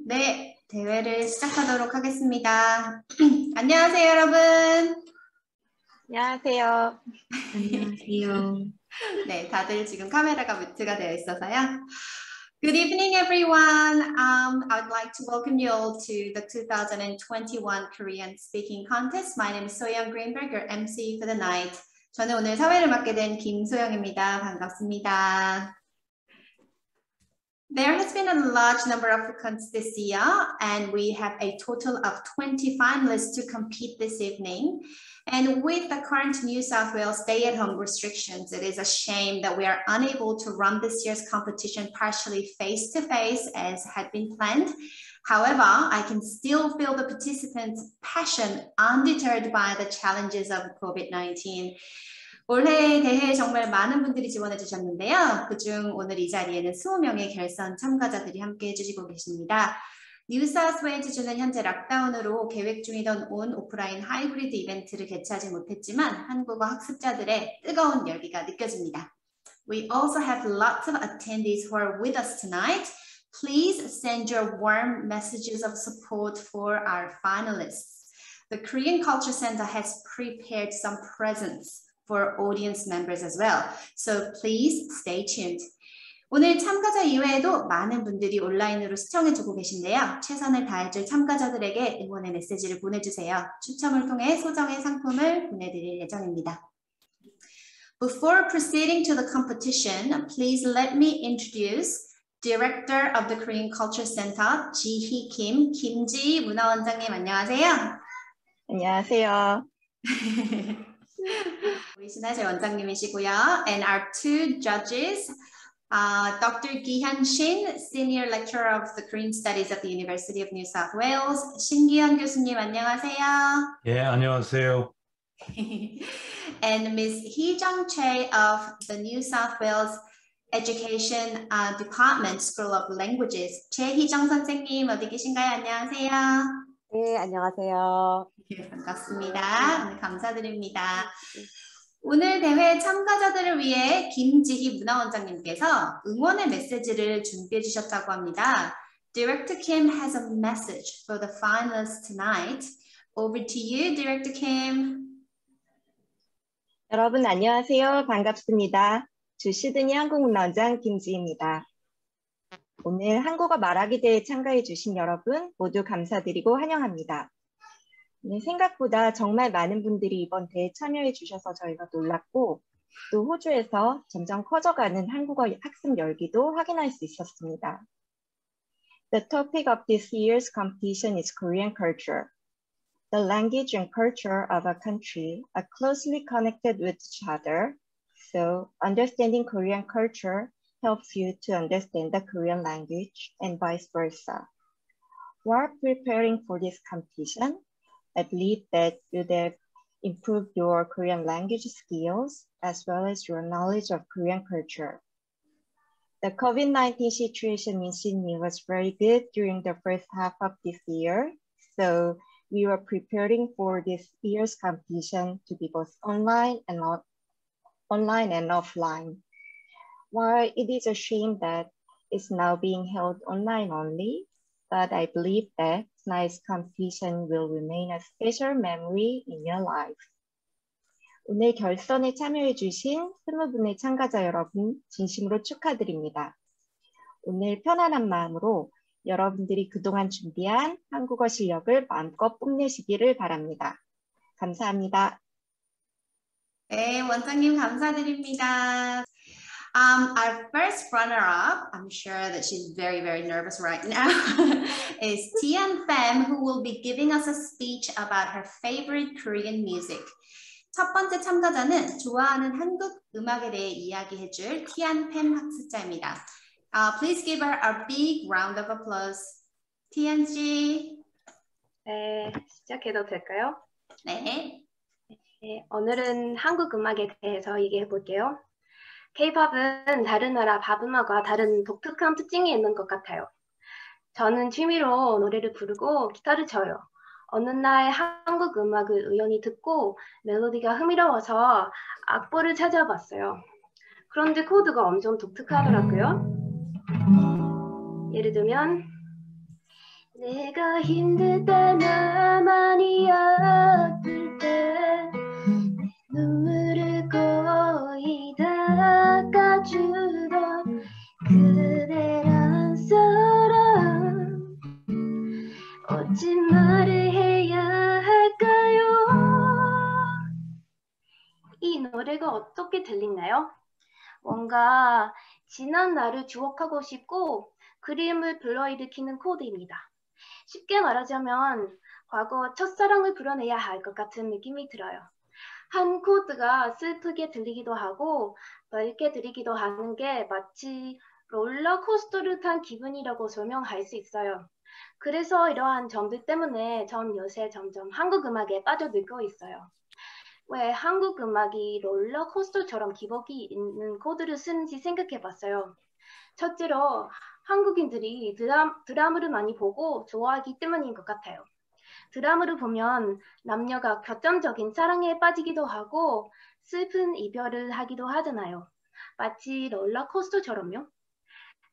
네, 대회를 시작하도록 하겠습니다. 안녕하세요, 여러분. 안녕하세요. 안녕하세요. 네, 다들 지금 카메라가 뮤트가 되어 있어서요. Good evening, everyone. I'd like to welcome you all to the 2021 Korean Speaking Contest. My name is Soyoung Greenberg, your MC for the night. 저는 오늘 사회를 맡게 된 김소영입니다. 반갑습니다. There has been a large number of applicants this year, and we have a total of 20 finalists to compete this evening. And with the current New South Wales stay-at-home restrictions, it is a shame that we are unable to run this year's competition partially face-to-face as had been planned. However, I can still feel the participants' passion undeterred by the challenges of COVID-19. 올해 대회에 정말 많은 분들이 지원해 주셨는데요. 그중 오늘 이 자리에는 20명의 결선 참가자들이 함께 해주시고 계십니다. 뉴사우스웨일즈주는 현재 락다운으로 계획 중이던 온 오프라인 하이브리드 이벤트를 개최하지 못했지만 한국어 학습자들의 뜨거운 열기가 느껴집니다. We also have lots of attendees who are with us tonight. Please send your warm messages of support for our finalists. The Korean Culture Center has prepared some presents for audience members as well. So please stay tuned. 오늘 참가자 이외에도 많은 분들이 온라인으로 시청해주고 계신데요. 최선을 다해줄 참가자들에게 응원의 메시지를 보내주세요. 추첨을 통해 소정의 상품을 보내드릴 예정입니다. Before proceeding to the competition, please let me introduce Director of the Korean Culture Center, Ji-hee Kim, 김지희 문화원장님 안녕하세요. 안녕하세요. 우리 신하재 원장님이시고요. And our two judges, Dr. Gi-hyun Shin, Senior Lecturer of the Korean Studies at the University of New South Wales. 신기현 교수님 안녕하세요. 예, 안녕하세요. And Ms. Hee-jung Choi of the New South Wales Education Department School of Languages. 최희정 선생님 어디 계신가요? 안녕하세요. 네, 안녕하세요. 네, 반갑습니다. 오늘 감사드립니다. 오늘 대회 참가자들을 위해 김지희 문화원장님께서 응원의 메시지를 준비해 주셨다고 합니다. Director Kim has a message for the finalists tonight. Over to you, Director Kim. 여러분 안녕하세요. 반갑습니다. 주 시드니 한국문화원장 김지희입니다. 오늘 한국어 말하기 대회에 참가해 주신 여러분 모두 감사드리고 환영합니다. 네, 생각보다 정말 많은 분들이 이번 대회에 참여해 주셔서 저희가 놀랐고 또 호주에서 점점 커져가는 한국어 학습 열기도 확인할 수 있었습니다. The topic of this year's competition is Korean culture. The language and culture of a country are closely connected with each other, so understanding Korean culture helps you to understand the Korean language and vice versa. While preparing for this competition, I believe that you have improved your Korean language skills as well as your knowledge of Korean culture. The COVID-19 situation in Sydney was very good during the first half of this year, so we were preparing for this year's competition to be both online and offline. While it is a shame that it's now being held online only, but I believe that tonight's competition will remain a special memory in your life. 오늘 결선에 참여해 주신 20분의 참가자 여러분 진심으로 축하드립니다. 오늘 편안한 마음으로 여러분들이 그동안 준비한 한국어 실력을 마음껏 뽐내시기를 바랍니다. 감사합니다. 네, 원장님 감사드립니다. Our first runner-up, I'm sure that she's very, very nervous right now, is Tian Pham, who will be giving us a speech about her favorite Korean music. 첫 번째 참가자는 좋아하는 한국 음악에 대해 이야기해줄 티안 팸 학습자입니다. Please give her a big round of applause. 티안 씨. 네, 시작해도 될까요? 네. 네, 오늘은 한국 음악에 대해서 얘기해 볼게요. K-팝은 다른 나라 팝음악과 다른 독특한 특징이 있는 것 같아요. 저는 취미로 노래를 부르고 기타를 쳐요. 어느 날 한국 음악을 우연히 듣고 멜로디가 흥미로워서 악보를 찾아봤어요. 그런데 코드가 엄청 독특하더라고요. 예를 들면 내가 힘들 때 나만이 아플 때 눈물을 거의 닦아주던 그대란 사람 어찌 말을 해야 할까요? 이 노래가 어떻게 들리나요? 뭔가 지난 날을 추억하고 싶고 그림을 불러일으키는 코드입니다. 쉽게 말하자면 과거 첫사랑을 불러내야 할 것 같은 느낌이 들어요. 한 코드가 슬프게 들리기도 하고 밝게 들리기도 하는 게 마치 롤러코스터를 탄 기분이라고 설명할 수 있어요. 그래서 이러한 점들 때문에 전 요새 점점 한국 음악에 빠져들고 있어요. 왜 한국 음악이 롤러코스터처럼 기복이 있는 코드를 쓰는지 생각해봤어요. 첫째로 한국인들이 드라마를 많이 보고 좋아하기 때문인 것 같아요. 드라마를 보면 남녀가 결정적인 사랑에 빠지기도 하고 슬픈 이별을 하기도 하잖아요. 마치 롤러코스터처럼요.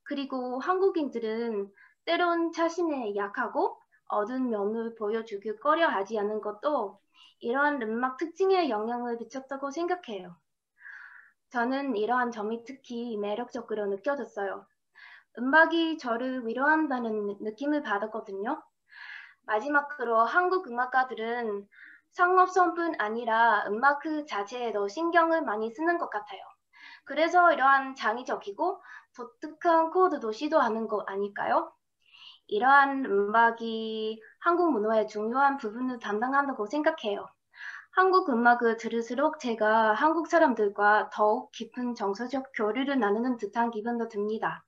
그리고 한국인들은 때론 자신의 약하고 어두운 면을 보여주길 꺼려하지 않는 것도 이러한 음악 특징에 영향을 미쳤다고 생각해요. 저는 이러한 점이 특히 매력적으로 느껴졌어요. 음악이 저를 위로한다는 느낌을 받았거든요. 마지막으로 한국 음악가들은 상업성뿐 아니라 음악 그 자체에도 신경을 많이 쓰는 것 같아요. 그래서 이러한 창의적이고 독특한 코드도 시도하는 거 아닐까요? 이러한 음악이 한국 문화의 중요한 부분을 담당한다고 생각해요. 한국 음악을 들을수록 제가 한국 사람들과 더욱 깊은 정서적 교류를 나누는 듯한 기분도 듭니다.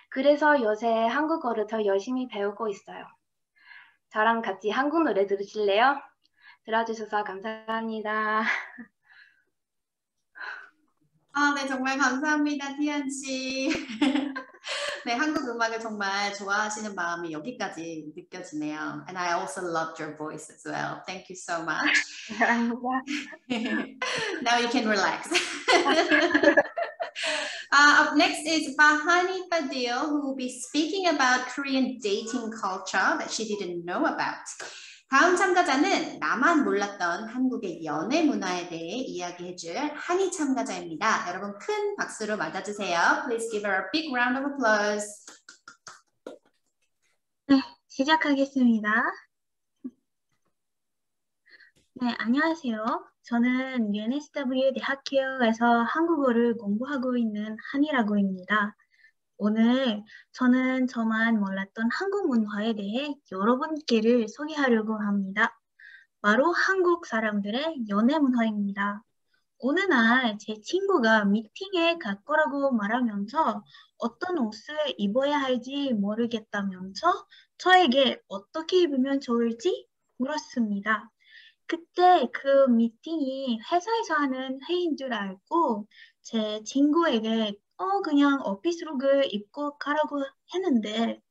그래서 요새 한국어를 더 열심히 배우고 있어요. 저랑 같이 한국 노래 들으실래요? 들어주셔서 감사합니다. 아, 네, 정말 감사합니다, 티안 씨. 네, 한국 음악을 정말 좋아하시는 마음이 여기까지 느껴지네요. And I also loved your voice as well. Thank you so much. 감사합니다. Now you can relax. Up next is Bahani Fadil, who will be speaking about Korean dating culture that she didn't know about. 다음 참가자는 나만 몰랐던 한국의 연애 문화에 대해 이야기해줄 한이 참가자입니다. 여러분 큰 박수로 맞아주세요. Please give her a big round of applause. 네, 시작하겠습니다. 네, 안녕하세요. 저는 UNSW 대학교에서 한국어를 공부하고 있는 한이라고 합니다. 오늘 저는 저만 몰랐던 한국 문화에 대해 여러분께를 소개하려고 합니다. 바로 한국 사람들의 연애 문화입니다. 어느 날 제 친구가 미팅에 갈 거라고 말하면서 어떤 옷을 입어야 할지 모르겠다면서 저에게 어떻게 입으면 좋을지 물었습니다. 그때 그 미팅이 회사에서 하는 회의인 줄 알고 제 친구에게 그냥 오피스룩을 입고 가라고 했는데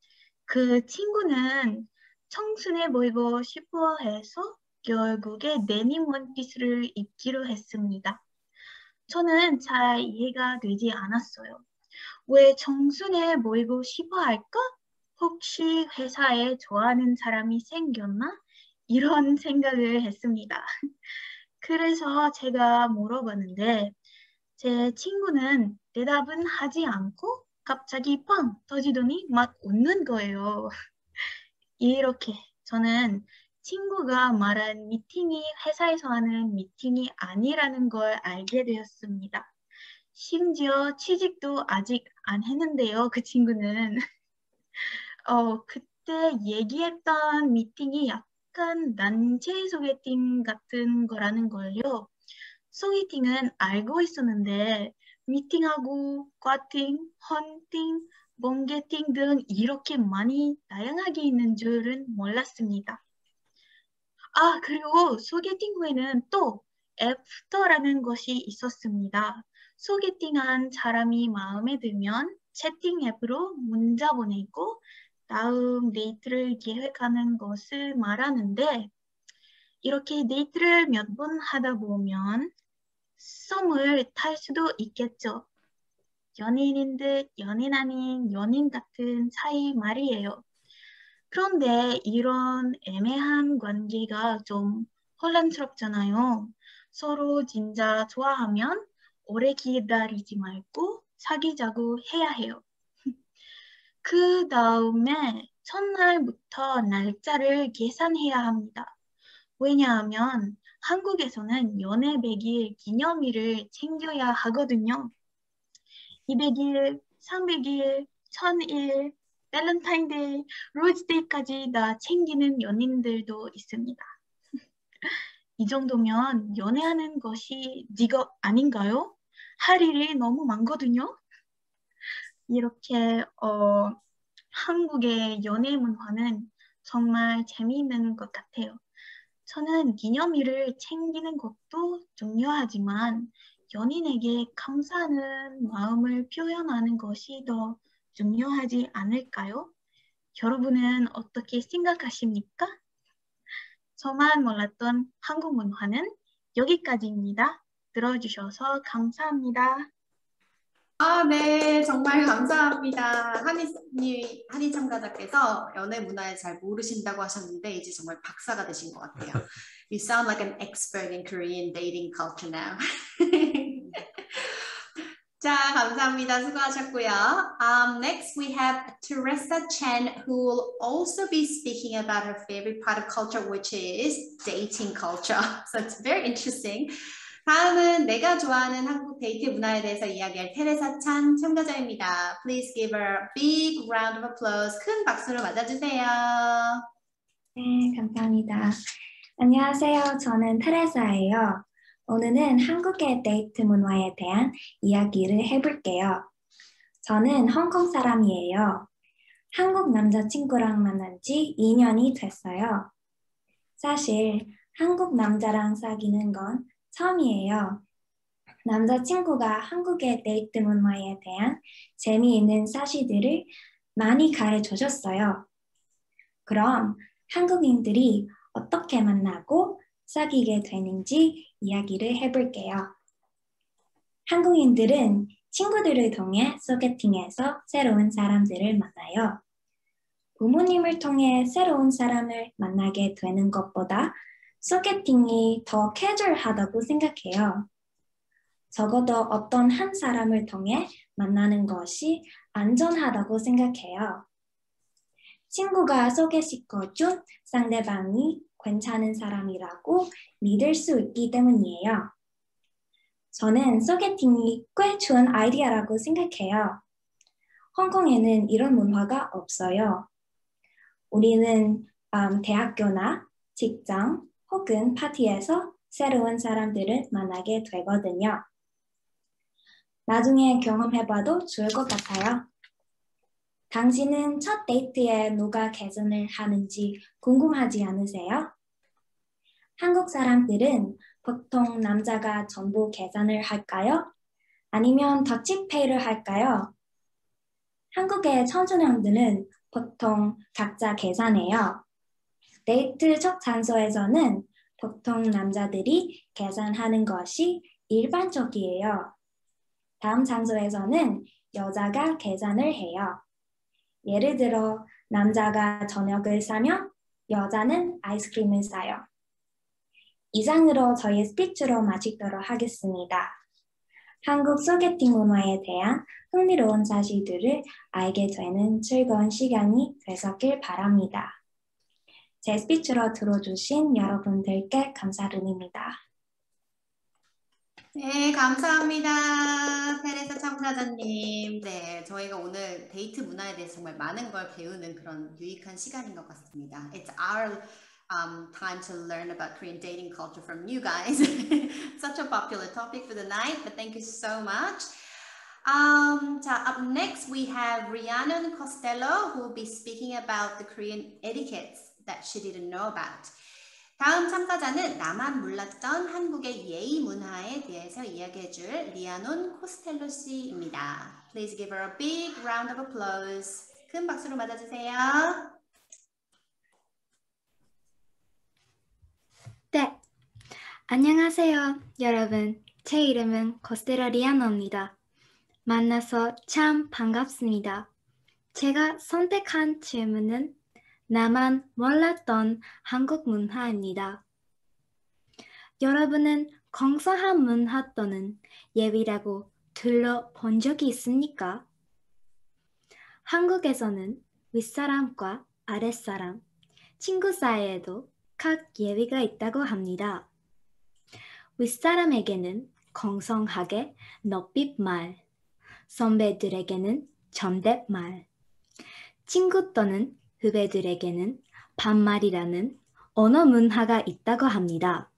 그 친구는 청순해 보이고 싶어 해서 결국에 데님 원피스를 입기로 했습니다. 저는 잘 이해가 되지 않았어요. 왜 청순해 보이고 싶어 할까? 혹시 회사에 좋아하는 사람이 생겼나? 이런 생각을 했습니다. 그래서 제가 물어봤는데 제 친구는 대답은 하지 않고 갑자기 팡 터지더니 막 웃는 거예요. 이렇게 저는 친구가 말한 미팅이 회사에서 하는 미팅이 아니라는 걸 알게 되었습니다. 심지어 취직도 아직 안 했는데요, 그 친구는. 그때 얘기했던 미팅이 약간 단체 소개팅 같은 거라는 걸요. 소개팅은 알고 있었는데 미팅하고 과팅, 헌팅, 번개팅 등 이렇게 많이 다양하게 있는 줄은 몰랐습니다. 그리고 소개팅 후에는 또 애프터라는 것이 있었습니다. 소개팅한 사람이 마음에 들면 채팅 앱으로 문자 보내고 다음 데이트를 계획하는 것을 말하는데 이렇게 데이트를 몇 번 하다 보면 썸을 탈 수도 있겠죠. 연인인 듯 연인 아닌 연인 같은 사이 말이에요. 그런데 이런 애매한 관계가 좀 혼란스럽잖아요. 서로 진짜 좋아하면 오래 기다리지 말고 사귀자고 해야 해요. 그 다음에 첫날부터 날짜를 계산해야 합니다. 왜냐하면 한국에서는 연애 100일 기념일을 챙겨야 하거든요. 200일, 300일, 1000일, 밸런타인데이, 로즈데이까지 다 챙기는 연인들도 있습니다. 이 정도면 연애하는 것이 직업 아닌가요? 할 일이 너무 많거든요. 이렇게 한국의 연애 문화는 정말 재미있는 것 같아요. 저는 기념일을 챙기는 것도 중요하지만 연인에게 감사하는 마음을 표현하는 것이 더 중요하지 않을까요? 여러분은 어떻게 생각하십니까? 저만 몰랐던 한국 문화는 여기까지입니다. 들어주셔서 감사합니다. 아, 네, 정말 감사합니다. 한희 참가자께서 연애 문화에 잘 모르신다고 하셨는데 이제 정말 박사가 되신 것 같아요. You sound like an expert in Korean dating culture now. 자, 감사합니다. 수고하셨고요. Next, we have Teresa Chen, who will also be speaking about her favorite part of culture, which is dating culture. So it's very interesting. 다음은 내가 좋아하는 한국 데이트 문화에 대해서 이야기할 테레사 찬 참가자입니다. Please give her a big round of applause. 큰 박수로 맞아주세요. 네, 감사합니다. 안녕하세요. 저는 테레사예요. 오늘은 한국의 데이트 문화에 대한 이야기를 해볼게요. 저는 홍콩 사람이에요. 한국 남자친구랑 만난 지 2년이 됐어요. 사실 한국 남자랑 사귀는 건 처음이에요. 남자친구가 한국의 데이트 문화에 대한 재미있는 사실들을 많이 가르쳐줬어요. 그럼 한국인들이 어떻게 만나고 사귀게 되는지 이야기를 해볼게요. 한국인들은 친구들을 통해 소개팅해서 새로운 사람들을 만나요. 부모님을 통해 새로운 사람을 만나게 되는 것보다 소개팅이 더 캐주얼하다고 생각해요. 적어도 어떤 한 사람을 통해 만나는 것이 안전하다고 생각해요. 친구가 소개시켜준 상대방이 괜찮은 사람이라고 믿을 수 있기 때문이에요. 저는 소개팅이 꽤 좋은 아이디어라고 생각해요. 홍콩에는 이런 문화가 없어요. 우리는 대학교나 직장 혹은 파티에서 새로운 사람들을 만나게 되거든요. 나중에 경험해봐도 좋을 것 같아요. 당신은 첫 데이트에 누가 계산을 하는지 궁금하지 않으세요? 한국 사람들은 보통 남자가 전부 계산을 할까요? 아니면 더치페이를 할까요? 한국의 청소년들은 보통 각자 계산해요. 데이트 첫 장소에서는 보통 남자들이 계산하는 것이 일반적이에요. 다음 장소에서는 여자가 계산을 해요. 예를 들어 남자가 저녁을 사면 여자는 아이스크림을 사요. 이상으로 저의 스피치로 마치도록 하겠습니다. 한국 소개팅 문화에 대한 흥미로운 사실들을 알게 되는 즐거운 시간이 되셨길 바랍니다. 제 스피치로 들어주신 여러분들께 감사드립니다. 네, 감사합니다. 테레사 참가자님. 네, 저희가 오늘 데이트 문화에 대해서 정말 많은 걸 배우는 그런 유익한 시간인 것 같습니다. It's our time to learn about Korean dating culture from you guys. Such a popular topic for the night, but thank you so much. 자, up next we have Rhiannon Costello, who will be speaking about the Korean etiquettes that she didn't know about. 다음 참가자는 나만 몰랐던 한국의 예의 문화에 대해서 이야기해줄 리아논 코스텔로 씨입니다. Please give her a big round of applause. 큰 박수로 맞아주세요. 네, 안녕하세요, 여러분. 제 이름은 코스텔로 리아논입니다. 만나서 참 반갑습니다. 제가 선택한 질문은 나만 몰랐던 한국 문화입니다. 여러분은 건강한 문화 또는 예의라고 들어본 적이 있습니까? 한국에서는 윗사람과 아랫사람, 친구 사이에도 각 예의가 있다고 합니다. 윗사람에게는 공손하게 높임말, 선배들에게는 존댓말, 친구 또는 후배들에게는 반말이라는 언어 문화가 있다고 합니다.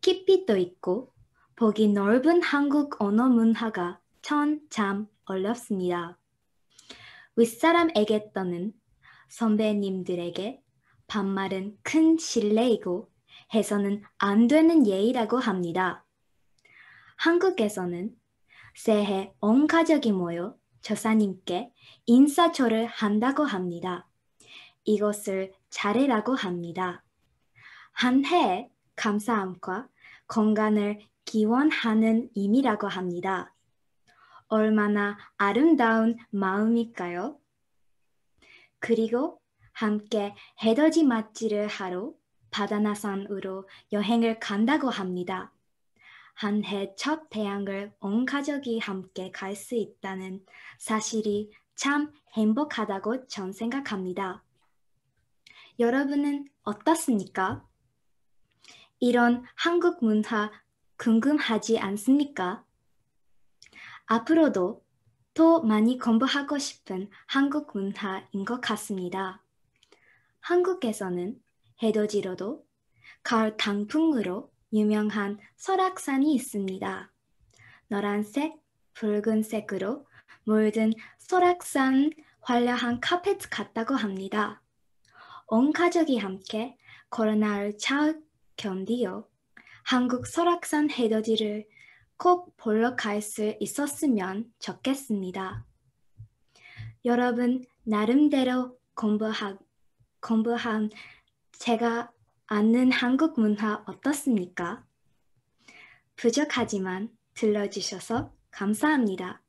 깊이도 있고 보기 넓은 한국 언어 문화가 참 어렵습니다. 윗사람에게 또는 선배님들에게 반말은 큰 실례이고 해서는 안 되는 예의라고 합니다. 한국에서는 새해 온 가족이 모여 조사님께 인사초를 한다고 합니다. 이것을 차례라고 합니다. 한 해에 감사함과 건강을 기원하는 의미라고 합니다. 얼마나 아름다운 마음일까요? 그리고 함께 해돋이 맞이를 하러 바다나산으로 여행을 간다고 합니다. 한 해 첫 태양을 온 가족이 함께 갈 수 있다는 사실이 참 행복하다고 전 생각합니다. 여러분은 어떻습니까? 이런 한국 문화 궁금하지 않습니까? 앞으로도 더 많이 공부하고 싶은 한국 문화인 것 같습니다. 한국에서는 해돋이로도 가을 단풍으로 유명한 설악산이 있습니다. 노란색, 붉은색으로 물든 설악산 화려한 카펫 같다고 합니다. 온 가족이 함께 코로나를 잘 견디어 한국 설악산 해돋이를 꼭 보러 갈 수 있었으면 좋겠습니다. 여러분 나름대로 공부한 제가 아는 한국 문화 어떻습니까? 부족하지만 들려주셔서 감사합니다.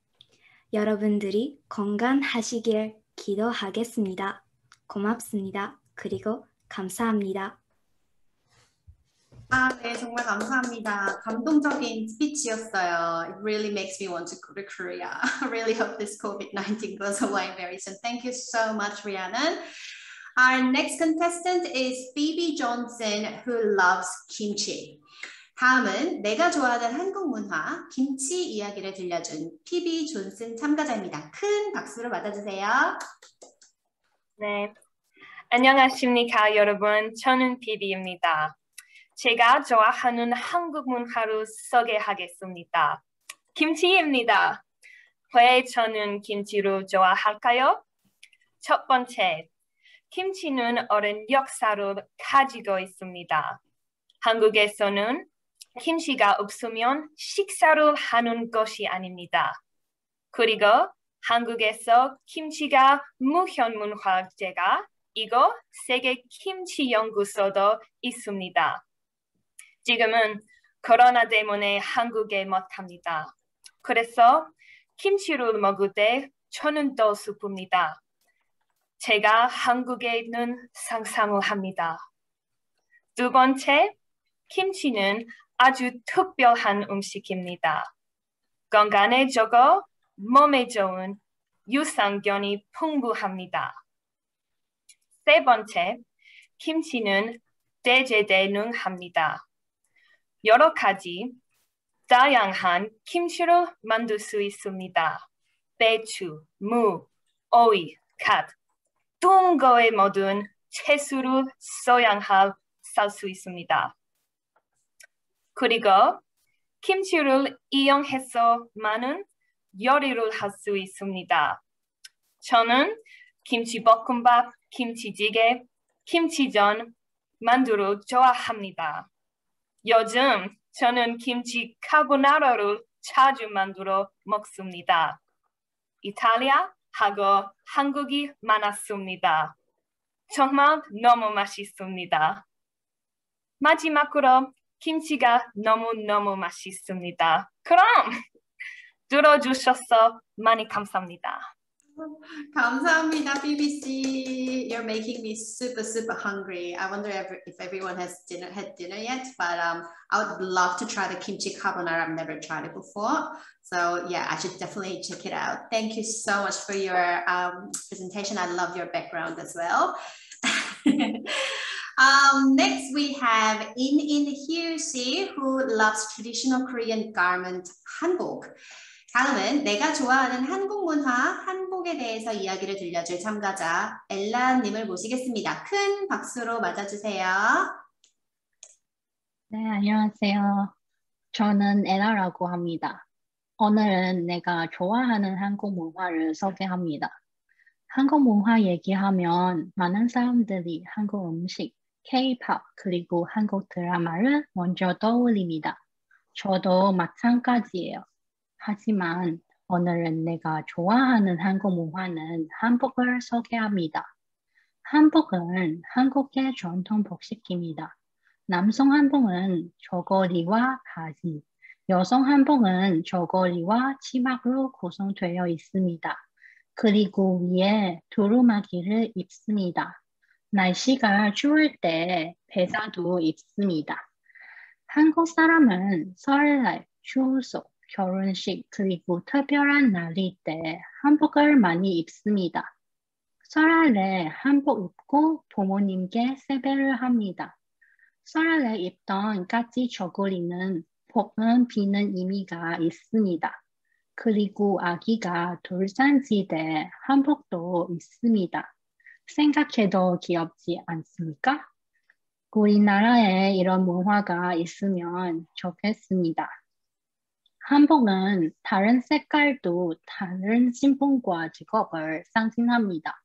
여러분들이 건강하시길 기도하겠습니다. 고맙습니다. 그리고 감사합니다. 네, 정말 감사합니다. 감동적인 스피치였어요. It really makes me want to go to Korea. I really hope this COVID-19 goes away very soon. Thank you so much, Rhiannon. Our next contestant is Phoebe Johnson, who loves kimchi. 다음은 내가 좋아하는 한국 문화, 김치 이야기를 들려준 피비 존슨 참가자입니다. 큰 박수로 맞아주세요. 네, 안녕하십니까 여러분. 저는 피비입니다. 제가 좋아하는 한국 문화를 소개하겠습니다. 김치입니다. 왜 저는 김치를 좋아할까요? 첫 번째, 김치는 오랜 역사를 가지고 있습니다. 한국에서는 김치가 없으면 식사를 하는 것이 아닙니다. 그리고 한국에서 김치가 무형문화재가 이거 세계 김치 연구소도 있습니다. 지금은 코로나 때문에 한국에 못 갑니다. 그래서 김치를 먹을 때 저는 또 슬픕니다. 제가 한국에 있는 상상을 합니다. 두 번째, 김치는 아주 특별한 음식입니다. 건강에 좋고 몸에 좋은 유산균이 풍부합니다. 세 번째, 김치는 대재대능합니다. 여러 가지 다양한 김치를 만들 수 있습니다. 배추, 무, 오이, 갓, 둥거의 모든 채소를 소양할 수 있습니다. 그리고 김치를 이용해서 많은 요리를 할 수 있습니다. 저는 김치볶음밥, 김치찌개, 김치전 만두를 좋아합니다. 요즘 저는 김치 카보나라를 자주 만들어 먹습니다. 이탈리아하고 한국이 많았습니다. 정말 너무 맛있습니다. 마지막으로 김치가 너무너무 맛있습니다. 그럼 들어주셔서 많이 감사합니다. 감사합니다, BBC. You're making me super hungry. I wonder if everyone has had dinner yet, but I would love to try the kimchi carbonara. I've never tried it before. So yeah, I should definitely check it out. Thank you so much for your presentation. I love your background as well. Next we have In Hyusi, who loves traditional Korean garment 한복. 다음은 내가 좋아하는 한국 문화, 한복에 대해서 이야기를 들려줄 참가자 엘라님을 모시겠습니다. 큰 박수로 맞아주세요. 네, 안녕하세요. 저는 엘라라고 합니다. 오늘은 내가 좋아하는 한국 문화를 소개합니다. 한국 문화 얘기하면 많은 사람들이 한국 음식, K-pop 그리고 한국 드라마를 먼저 떠올립니다. 저도 마찬가지예요. 하지만 오늘은 내가 좋아하는 한국 문화는 한복을 소개합니다. 한복은 한국의 전통 복식입니다. 남성 한복은 저고리와 바지, 여성 한복은 저고리와 치마로 구성되어 있습니다. 그리고 위에 두루마기를 입습니다. 날씨가 추울 때 배사도 입습니다. 한국 사람은 설날, 추석, 결혼식 그리고 특별한 날일 때 한복을 많이 입습니다. 설날에 한복 입고 부모님께 세배를 합니다. 설날에 입던 까치 저고리는 복은 비는 의미가 있습니다. 그리고 아기가 돌산지 때 한복도 있습니다. 생각해도 귀엽지 않습니까? 우리나라에 이런 문화가 있으면 좋겠습니다. 한복은 다른 색깔도 다른 신분과 직업을 상징합니다.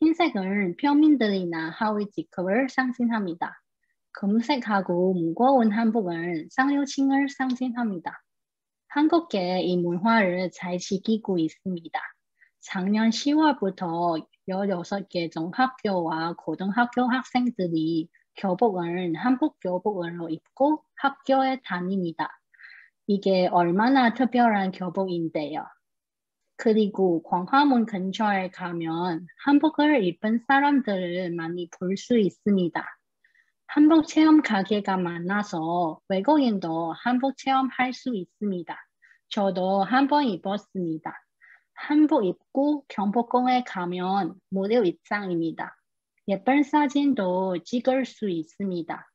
흰색은 평민들이나 하위 직급을 상징합니다. 금색하고 무거운 한복은 상류층을 상징합니다. 한국계 이 문화를 잘 지키고 있습니다. 작년 10월부터 16개 중학교와 고등학교 학생들이 교복을 한복 교복으로 입고 학교에 다닙니다. 이게 얼마나 특별한 교복인데요. 그리고 광화문 근처에 가면 한복을 입은 사람들을 많이 볼 수 있습니다. 한복 체험 가게가 많아서 외국인도 한복 체험할 수 있습니다. 저도 한번 입었습니다. 한복 입고 경복궁에 가면 무료 입장입니다. 예쁜 사진도 찍을 수 있습니다.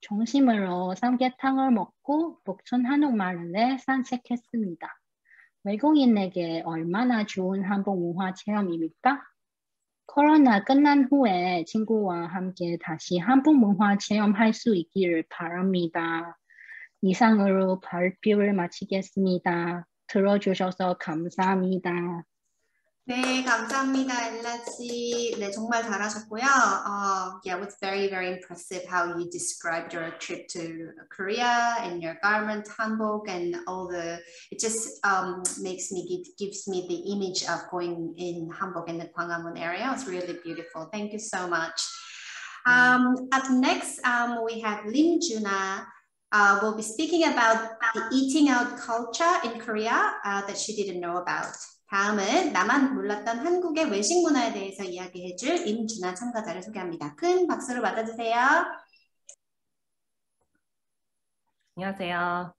점심으로 삼계탕을 먹고 북촌 한옥마을에 산책했습니다. 외국인에게 얼마나 좋은 한복 문화 체험입니까? 코로나 끝난 후에 친구와 함께 다시 한복 문화 체험할 수 있기를 바랍니다. 이상으로 발표를 마치겠습니다. 들어주셔서 감사합니다. 네, 감사합니다, 엘라 씨. 네, 정말 잘하셨고요. Yeah, it was very impressive how you described your trip to Korea and your garment, hanbok, and all the. It just gives me the image of going in hanbok in the Gwanghwamun area. It's really beautiful. Thank you so much. Up next, we have Lim Juna. We'll be speaking about the eating out culture in Korea that she didn't know about. 다음은 나만 몰랐던 한국의 외식 문화에 대해서 이야기해줄 임준하 참가자를 소개합니다. 큰 박수로 맞아주세요. 안녕하세요.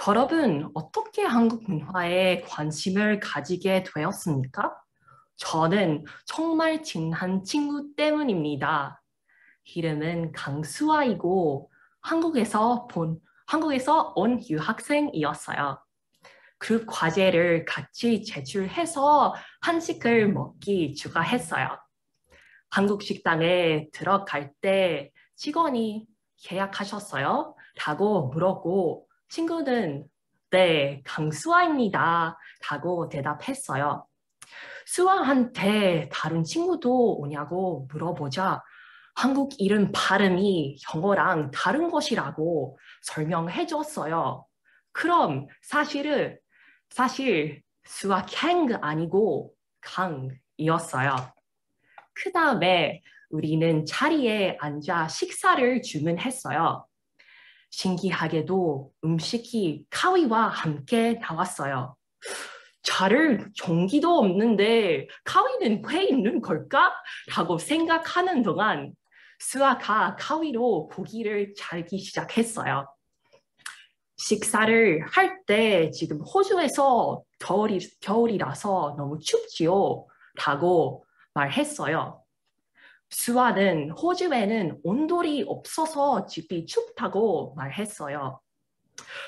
여러분, 어떻게 한국 문화에 관심을 가지게 되었습니까? 저는 정말 친한 친구 때문입니다. 이름은 강수아이고 한국에서 온 유학생이었어요. 그룹 과제를 같이 제출해서 한식을 먹기 추가했어요. 한국 식당에 들어갈 때 직원이 예약하셨어요? 라고 물었고 친구는 네, 강수아입니다. 라고 대답했어요. 수아한테 다른 친구도 오냐고 물어보자 한국 이름 발음이 영어랑 다른 것이라고 설명해줬어요. 그럼 사실 수아 캥 아니고 강이었어요. 그 다음에 우리는 자리에 앉아 식사를 주문했어요. 신기하게도 음식이 가위와 함께 나왔어요. 자를 전기도 없는데 가위는 왜 있는 걸까? 라고 생각하는 동안 수아가 가위로 고기를 자르기 시작했어요. 식사를 할 때 지금 호주에서 겨울이라서 너무 춥지요? 라고 말했어요. 수아는 호주에는 온돌이 없어서 집이 춥다고 말했어요.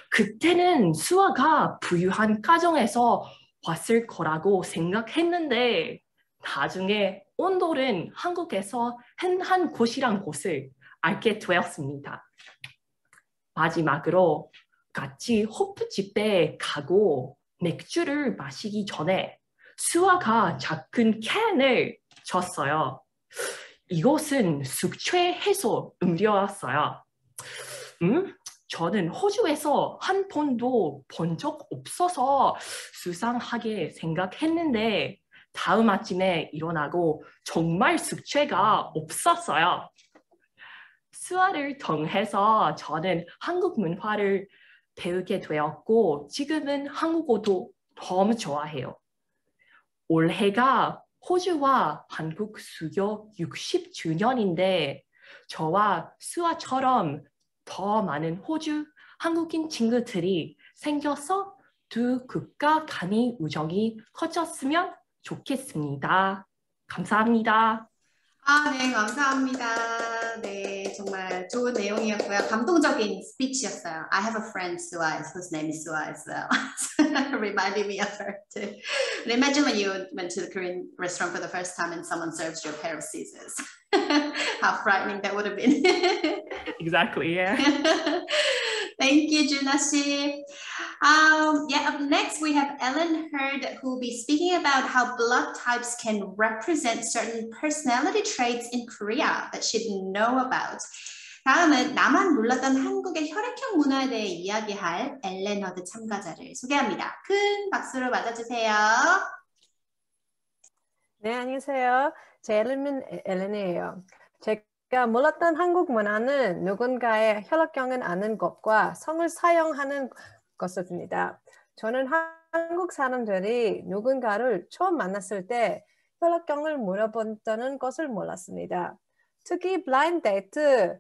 그때는 수아가 부유한 가정에서 왔을 거라고 생각했는데 나중에 온돌은 한국에서 흔한 곳이란 곳을 알게 되었습니다. 마지막으로 같이 호프집에 가고 맥주를 마시기 전에 수아가 작은 캔을 줬어요. 이것은 숙취 해소 음료였어요. 저는 호주에서 한 번도 본 적 없어서 수상하게 생각했는데 다음 아침에 일어나고 정말 숙취가 없었어요. 수아를 통해서 저는 한국 문화를 배우게 되었고 지금은 한국어도 너무 좋아해요. 올해가 호주와 한국 수교 60주년인데 저와 수아처럼 더 많은 호주 한국인 친구들이 생겨서 두 국가 간의 우정이 커졌으면 좋겠습니다. 감사합니다. 네, 감사합니다. 네, 정말 좋은 내용이었고요. 감동적인 스피치였어요. I have a friend, Sua, whose name is Sua as well. Reminding me of her too. And imagine when you went to the Korean restaurant for the first time and someone serves you a pair of scissors. How frightening that would have been. Exactly, yeah. Thank you, Junashi. Up next we have Ellen Hurd, who will be speaking about how blood types can represent certain personality traits in Korea that she didn't know about. 다음은 나만 몰랐던 한국의 혈액형 문화에 대해 이야기할 엘렌 허드 참가자를 소개합니다. 큰 박수로 맞아주세요. 네, 안녕하세요. 제 이름은 엘렌이에요. 제가 몰랐던 한국 문화는 누군가의 혈액형을 아는 것과 성을 사용하는 것입니다. 저는 한국 사람들이 누군가를 처음 만났을 때 혈액형을 물어본다는 것을 몰랐습니다. 특히 블라인드 데이트에서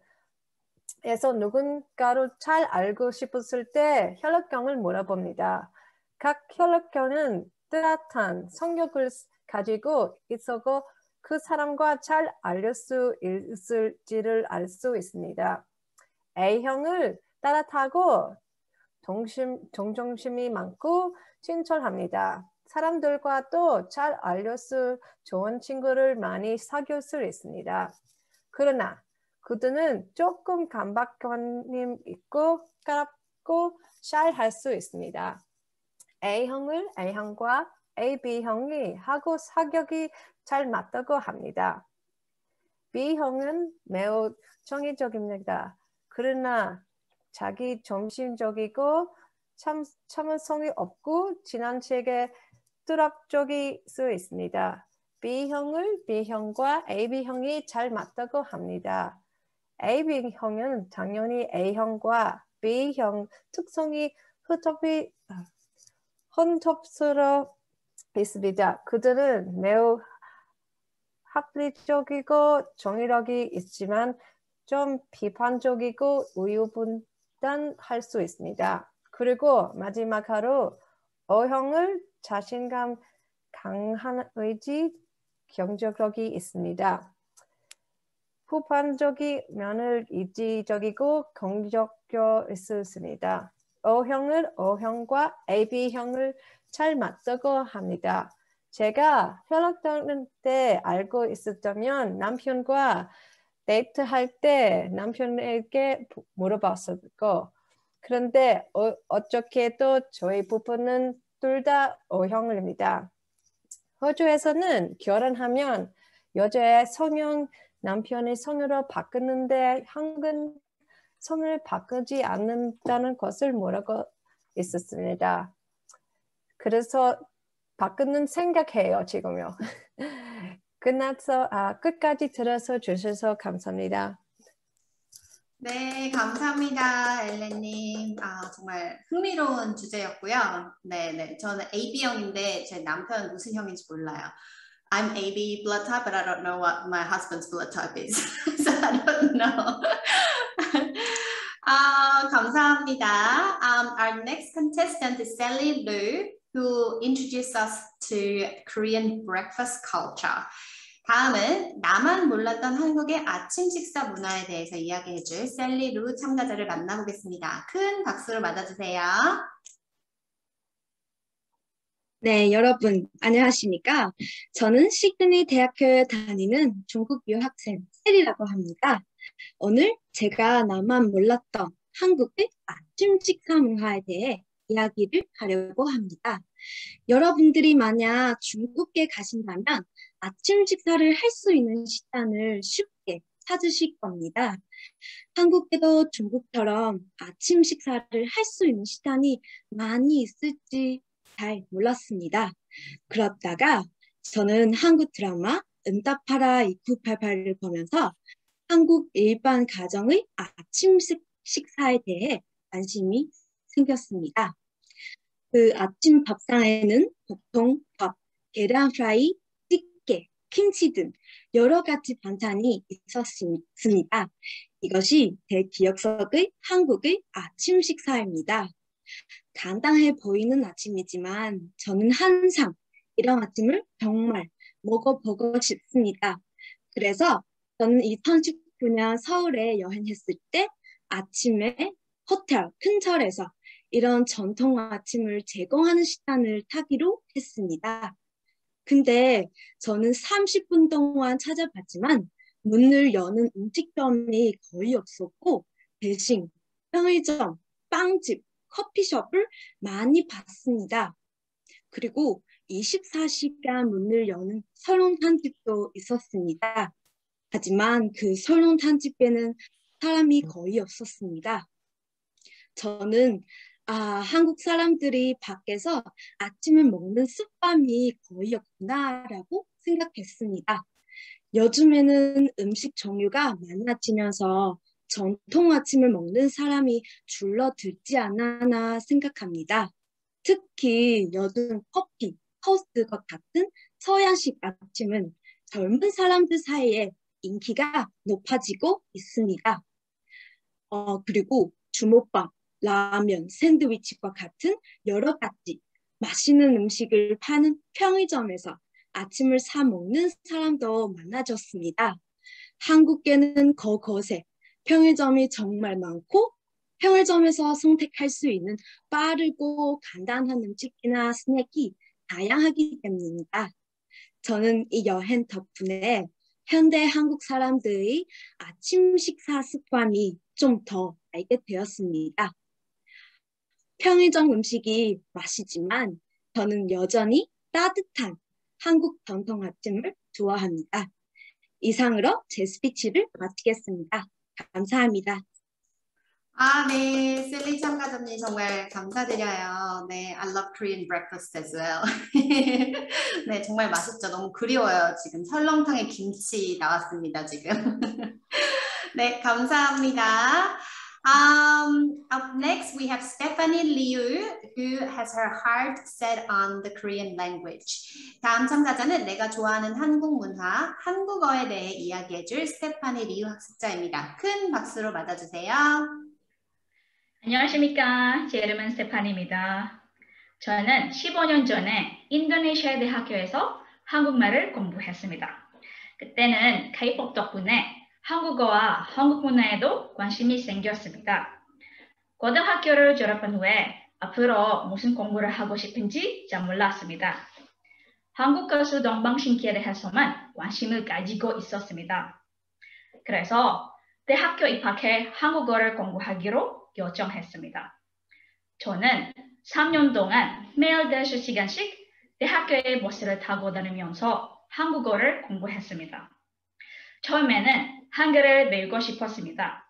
누군가를 잘 알고 싶었을 때 혈액형을 물어봅니다. 각 혈액형은 뚜렷한 성격을 가지고 있어서 그 사람과 잘 알릴 수 있을지를 알 수 있습니다. A형을 따뜻하고 동정심이 많고 친절합니다. 사람들과 또 잘 알릴 수 좋은 친구를 많이 사귈 수 있습니다. 그러나 그들은 조금 강박관념 있고 까답고 샤이할 수 있습니다. A형과 AB형이 하고 사격이 잘 맞다고 합니다. B형은 매우 정의적입니다. 그러나 자기 중심적이고 참을성이 없고 지나치게 뚜렷적일 수 있습니다. B형과 AB형이 잘 맞다고 합니다. AB형은 당연히 A형과 B형 특성이 혼잡스러워 있습니다. 그들은 매우 합리적이고 정의력이 있지만 좀 비판적이고 우유분단할 수 있습니다. 그리고 마지막으로 O형을 자신감 강한 의지, 경쟁력이 있습니다. 후반적인 면을 이지적이고 긍정적일 수 있습니다. O형과 AB형을 잘 맞다고 합니다. 제가 혈액형 때 알고 있었다면 남편과 데이트할 때 남편에게 물어봤었고 그런데 어떻게도 저희 부부는 둘 다 O형입니다. 호주에서는 결혼하면 여자의 성형 남편의 성으로 바꾸는데 한국은 성을 바꾸지 않는다는 것을 모르고 있었습니다. 그래서 바꾸는 생각해요, 지금요. 끝나서 끝까지 들어서 주셔서 감사합니다. 네, 감사합니다, 엘렌님. 정말 흥미로운 주제였고요. 네, 저는 AB형인데 제 남편은 무슨 형인지 몰라요. I'm AB blood type, but I don't know what my husband's blood type is. So I don't know. 감사합니다. Our next contestant is Sally Liu, who introduced us to Korean breakfast culture. 다음은 나만 몰랐던 한국의 아침 식사 문화에 대해서 이야기해줄 셀리 루 참가자를 만나보겠습니다. 큰 박수로 맞아주세요. 네, 여러분 안녕하십니까? 저는 시드니 대학교에 다니는 중국 유학생 셀리라고 합니다. 오늘 제가 나만 몰랐던 한국의 아침 식사 문화에 대해 이야기를 하려고 합니다. 여러분들이 만약 중국에 가신다면 아침 식사를 할 수 있는 식단을 쉽게 찾으실 겁니다. 한국에도 중국처럼 아침 식사를 할 수 있는 식단이 많이 있을지 잘 몰랐습니다. 그러다가 저는 한국 드라마 응답하라 2988을 보면서 한국 일반 가정의 아침 식사에 대해 관심이 생겼습니다. 그 아침 밥상에는 보통 밥, 계란 프라이, 찌개, 김치 등 여러 가지 반찬이 있었습니다. 이것이 제 기억 속의 한국의 아침 식사입니다. 간단해 보이는 아침이지만 저는 항상 이런 아침을 정말 먹어보고 싶습니다. 그래서 저는 2019년 서울에 여행했을 때 아침에 호텔 근처에서 이런 전통 아침을 제공하는 식단을 타기로 했습니다. 근데 저는 30분 동안 찾아봤지만 문을 여는 음식점이 거의 없었고 대신 편의점, 빵집, 커피숍을 많이 봤습니다. 그리고 24시간 문을 여는 설렁탕집도 있었습니다. 하지만 그 설렁탕집에는 사람이 거의 없었습니다. 저는 한국 사람들이 밖에서 아침을 먹는 습관이 거의 없구나라고 생각했습니다. 요즘에는 음식 종류가 많아지면서 전통 아침을 먹는 사람이 줄어들지 않나 생각합니다. 특히 요즘 커피, 토스트 같은 서양식 아침은 젊은 사람들 사이에 인기가 높아지고 있습니다. 그리고 주먹밥, 라면, 샌드위치와 같은 여러 가지 맛있는 음식을 파는 편의점에서 아침을 사 먹는 사람도 많아졌습니다. 한국에는 곳곳에 편의점이 정말 많고 편의점에서 선택할 수 있는 빠르고 간단한 음식이나 스낵이 다양하기 때문입니다. 저는 이 여행 덕분에 현대 한국 사람들의 아침 식사 습관이 좀 더 알게 되었습니다. 편의점 음식이 맛있지만 저는 여전히 따뜻한 한국 전통 아침을 좋아합니다. 이상으로 제 스피치를 마치겠습니다. 감사합니다. 네, 셀리 참가자님 정말 감사드려요. 네, I love Korean breakfast as well. 네, 정말 맛있죠. 너무 그리워요. 지금 설렁탕에 김치 나왔습니다, 지금. 네, 감사합니다. Up next, we have Stephanie Liu, who has her heart set on the Korean language. 다음 참가자는 내가 좋아하는 한국 문화, 한국어에 대해 이야기해줄 스테파니 리우 학습자입니다. 큰 박수로 맞아주세요. 안녕하십니까. 제 이름은 스테파니입니다. 저는 15년 전에 인도네시아 대학교에서 한국말을 공부했습니다. 그때는 K-pop 덕분에 한국어와 한국 문화에도 관심이 생겼습니다. 고등학교를 졸업한 후에 앞으로 무슨 공부를 하고 싶은지 잘 몰랐습니다. 한국 가수 동방신기에 대해서만 관심을 가지고 있었습니다. 그래서 대학교 입학해 한국어를 공부하기로 요청했습니다. 저는 3년 동안 매일 4시간씩 대학교의 버스를 타고 다니면서 한국어를 공부했습니다. 처음에는 한글을 배우고 싶었습니다.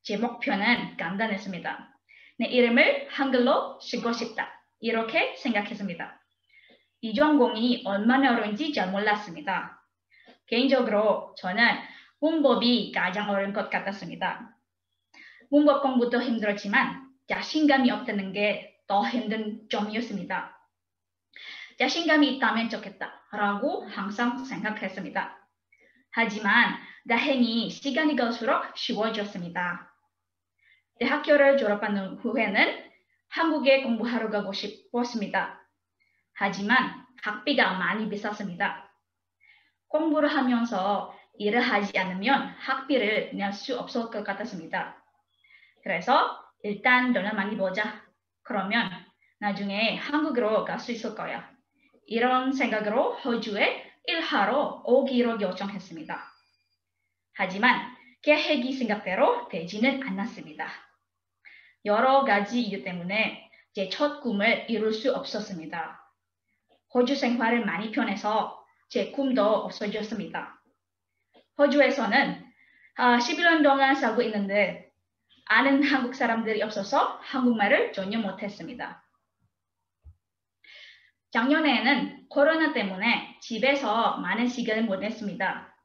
제 목표는 간단했습니다. 내 이름을 한글로 쓰고 싶다. 이렇게 생각했습니다. 이 전공이 얼마나 어려운지 잘 몰랐습니다. 개인적으로 저는 문법이 가장 어려운 것 같았습니다. 문법 공부도 힘들었지만 자신감이 없다는 게 더 힘든 점이었습니다. 자신감이 있다면 좋겠다라고 항상 생각했습니다. 하지만 다행히 시간이 갈수록 쉬워졌습니다. 대학교를 졸업한 후에는 한국에 공부하러 가고 싶었습니다. 하지만 학비가 많이 비쌌습니다. 공부를 하면서 일을 하지 않으면 학비를 낼 수 없을 것 같았습니다. 그래서 일단 돈을 많이 벌자. 그러면 나중에 한국으로 갈 수 있을 거야. 이런 생각으로 호주에 일하러 오기로 결정했습니다. 하지만 계획이 생각대로 되지는 않았습니다. 여러 가지 이유 때문에 제 첫 꿈을 이룰 수 없었습니다. 호주 생활을 많이 편해서 제 꿈도 없어졌습니다. 호주에서는 11년 동안 살고 있는데 아는 한국 사람들이 없어서 한국말을 전혀 못했습니다. 작년에는 코로나 때문에 집에서 많은 시간을 보냈습니다.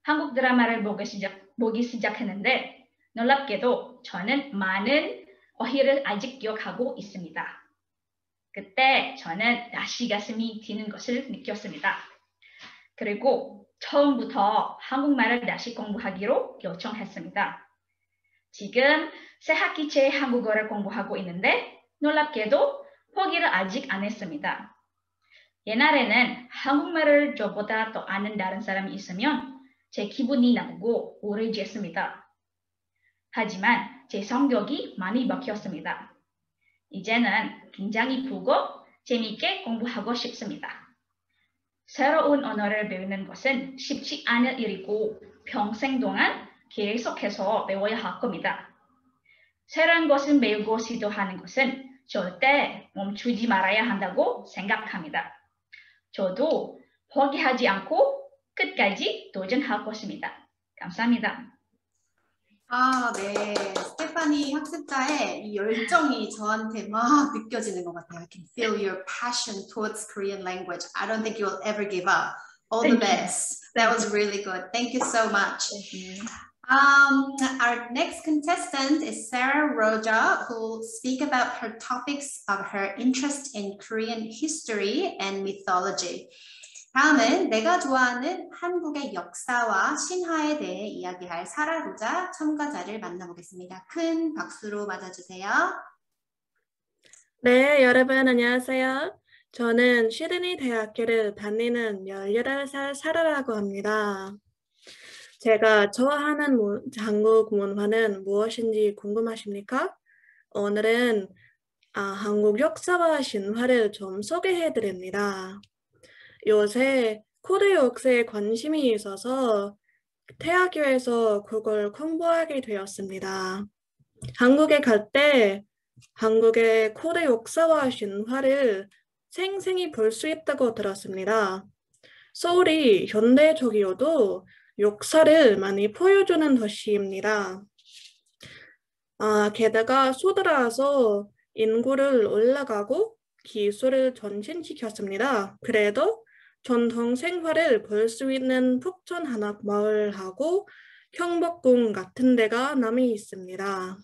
한국 드라마를 보기 시작했는데 놀랍게도 저는 많은 어휘를 아직 기억하고 있습니다. 그때 저는 다시 가슴이 뛰는 것을 느꼈습니다. 그리고 처음부터 한국말을 다시 공부하기로 결정했습니다. 지금 새 학기째 한국어를 공부하고 있는데 놀랍게도 포기를 아직 안 했습니다. 옛날에는 한국말을 저보다 더 아는 다른 사람이 있으면 제 기분이 나쁘고 우울해졌습니다. 하지만 제 성격이 많이 바뀌었습니다. 이제는 굉장히 푸고 재미있게 공부하고 싶습니다. 새로운 언어를 배우는 것은 쉽지 않은 일이고 평생 동안 계속해서 배워야 할 겁니다. 새로운 것을 배우고 시도하는 것은 절대 멈추지 말아야 한다고 생각합니다. 저도 포기하지 않고 끝까지 도전할 것입니다. 감사합니다. 네. 스테파니 학습자의 이 열정이 저한테 막 느껴지는 것 같아요. I can feel your passion towards Korean language. I don't think you'll ever give up. All the best. That was really good. Thank you so much. Thank you. Our next contestant is Sarah Roja, who will speak about her topics of her interest in Korean history and mythology. 다음은 내가 좋아하는 한국의 역사와 신화에 대해 이야기할 사라 로자 참가자를 만나보겠습니다. 큰 박수로 맞아주세요. 네, 여러분 안녕하세요. 저는 시드니 대학교를 다니는 18살 사라라고 합니다. 제가 좋아하는 한국 문화는 무엇인지 궁금하십니까? 오늘은 한국 역사와 신화를 좀 소개해 드립니다. 요새 고대 역사에 관심이 있어서 대학교에서 그걸 공부하게 되었습니다. 한국에 갈 때 한국의 고대 역사와 신화를 생생히 볼 수 있다고 들었습니다. 서울이 현대적이어도 역사를 많이 보여주는 도시입니다. 게다가 수도라서 인구를 올라가고 기술을 전진시켰습니다. 그래도 전통 생활을 볼 수 있는 북촌 한옥마을하고 경복궁 같은 데가 남이 있습니다.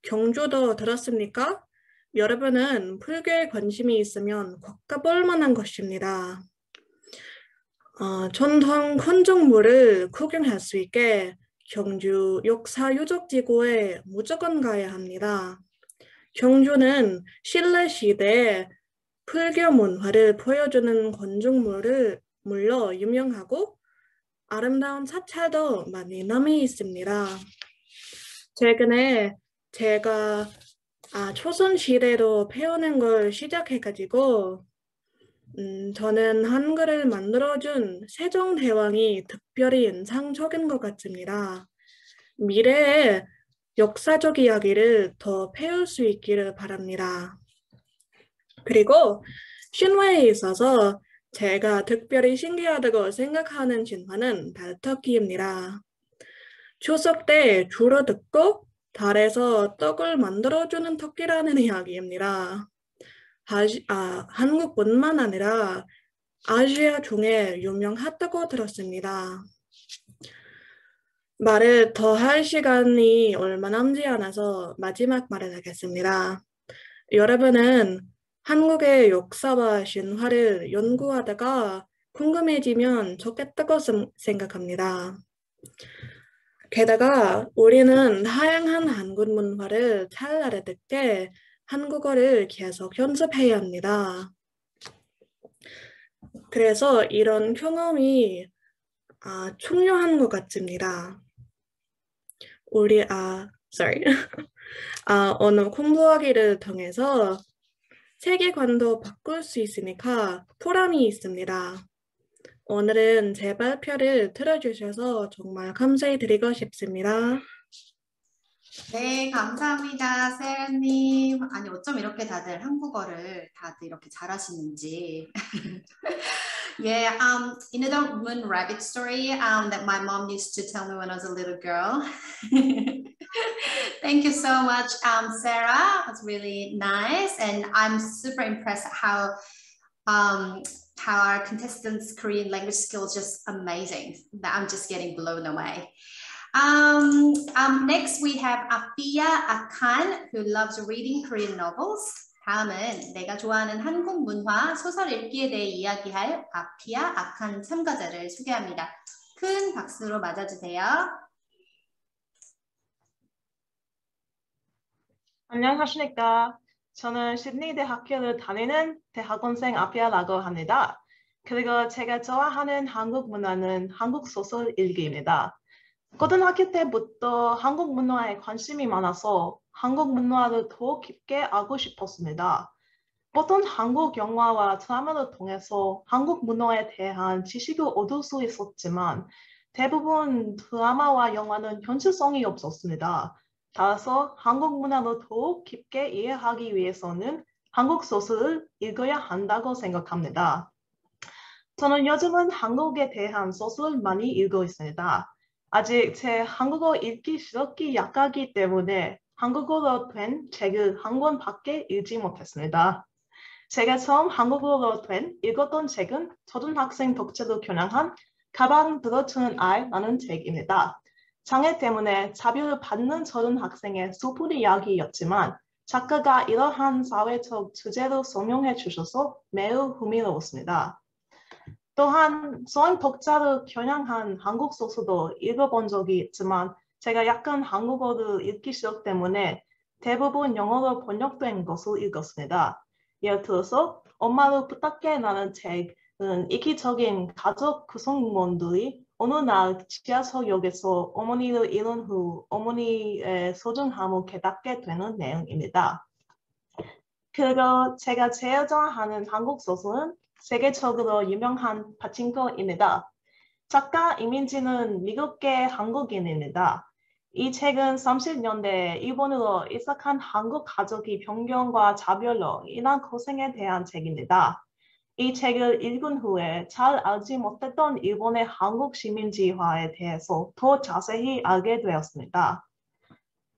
경주도 들었습니까? 여러분은 불교에 관심이 있으면 꼭 가볼 만한 것입니다. 전통 건축물을 구경할 수 있게 경주 역사유적지구에 무조건 가야 합니다. 경주는 신라시대에 불교 문화를 보여주는 건축물로 유명하고 아름다운 사찰도 많이 남이 있습니다. 최근에 제가 초선시대로 배우는 걸 시작해가지고 저는 한글을 만들어준 세종대왕이 특별히 인상적인 것 같습니다. 미래에 역사적 이야기를 더 배울 수 있기를 바랍니다. 그리고 신화에 있어서 제가 특별히 신기하다고 생각하는 신화는 달터기입니다. 추석 때 주로 듣고 달에서 떡을 만들어주는 토끼라는 이야기입니다. 한국뿐만 아니라 아시아 중에 유명하다고 들었습니다. 말을 더 할 시간이 얼마 남지 않아서 마지막 말을 하겠습니다. 여러분은 한국의 역사와 신화를 연구하다가 궁금해지면 좋겠다고 생각합니다. 게다가 우리는 다양한 한국 문화를 잘 알아듣게 한국어를 계속 연습해야 합니다. 그래서 이런 경험이 중요한 것 같습니다. 우리 언어 공부하기를 통해서 세계관도 바꿀 수 있으니까 보람이 있습니다. 오늘은 제 발표를 들어주셔서 정말 감사드리고 싶습니다. 네, 감사합니다, 세라님. 아니, 어쩜 이렇게 다들 한국어를 다들 이렇게 잘하시는지. Yeah, another moon rabbit story that my mom used to tell me when I was a little girl. Thank you so much, Sarah. It's really nice, and I'm super impressed how our contestants' Korean language skills just amazing. That I'm just getting blown away. Next we have Afia Akan, who loves reading Korean novels. 다음은 내가 좋아하는 한국 문화 소설 읽기에 대해 이야기할 아피아 아칸 참가자를 소개합니다. 큰 박수로 맞아주세요. 안녕하십니까. 저는 시드니 대학교를 다니는 대학원생 아피아라고 합니다. 그리고 제가 좋아하는 한국 문화는 한국 소설 읽기입니다. 고등학교 때부터 한국 문화에 관심이 많아서 한국 문화를 더 깊게 알고 싶었습니다. 어떤 한국 영화와 드라마를 통해서 한국 문화에 대한 지식을 얻을 수 있었지만 대부분 드라마와 영화는 현실성이 없었습니다. 따라서 한국 문화를 더 깊게 이해하기 위해서는 한국 소설을 읽어야 한다고 생각합니다. 저는 요즘은 한국에 대한 소설을 많이 읽고 있습니다. 아직 제 한국어 읽기 실력이 약하기 때문에 한국어로 된 책을 한 권밖에 읽지 못했습니다. 제가 처음 한국어로 된 읽었던 책은 초등학생 독자를 겨냥한 가방 들어주는 아이라는 책입니다. 장애 때문에 차별을 받는 초등학생의 슬픈 이야기였지만 작가가 이러한 사회적 주제를 설명해 주셔서 매우 흥미로웠습니다. 또한 소형 독자를 겨냥한 한국 소설도 읽어본 적이 있지만 제가 약간 한국어를 읽기 싫기 때문에 대부분 영어로 번역된 것을 읽었습니다. 예를 들어서 엄마를 부탁해라는 책은 이기적인 가족 구성원들이 어느 날 지하철역에서 어머니를 잃은 후 어머니의 소중함을 깨닫게 되는 내용입니다. 그리고 제가 제일 좋아하는 한국 소설은 세계적으로 유명한 파친코입니다. 작가 이민지는 미국계 한국인입니다. 이 책은 30년대 일본으로 이삭한 한국 가족이 편견과 차별로 인한 고생에 대한 책입니다. 이 책을 읽은 후에 잘 알지 못했던 일본의 한국 시민지화에 대해서 더 자세히 알게 되었습니다.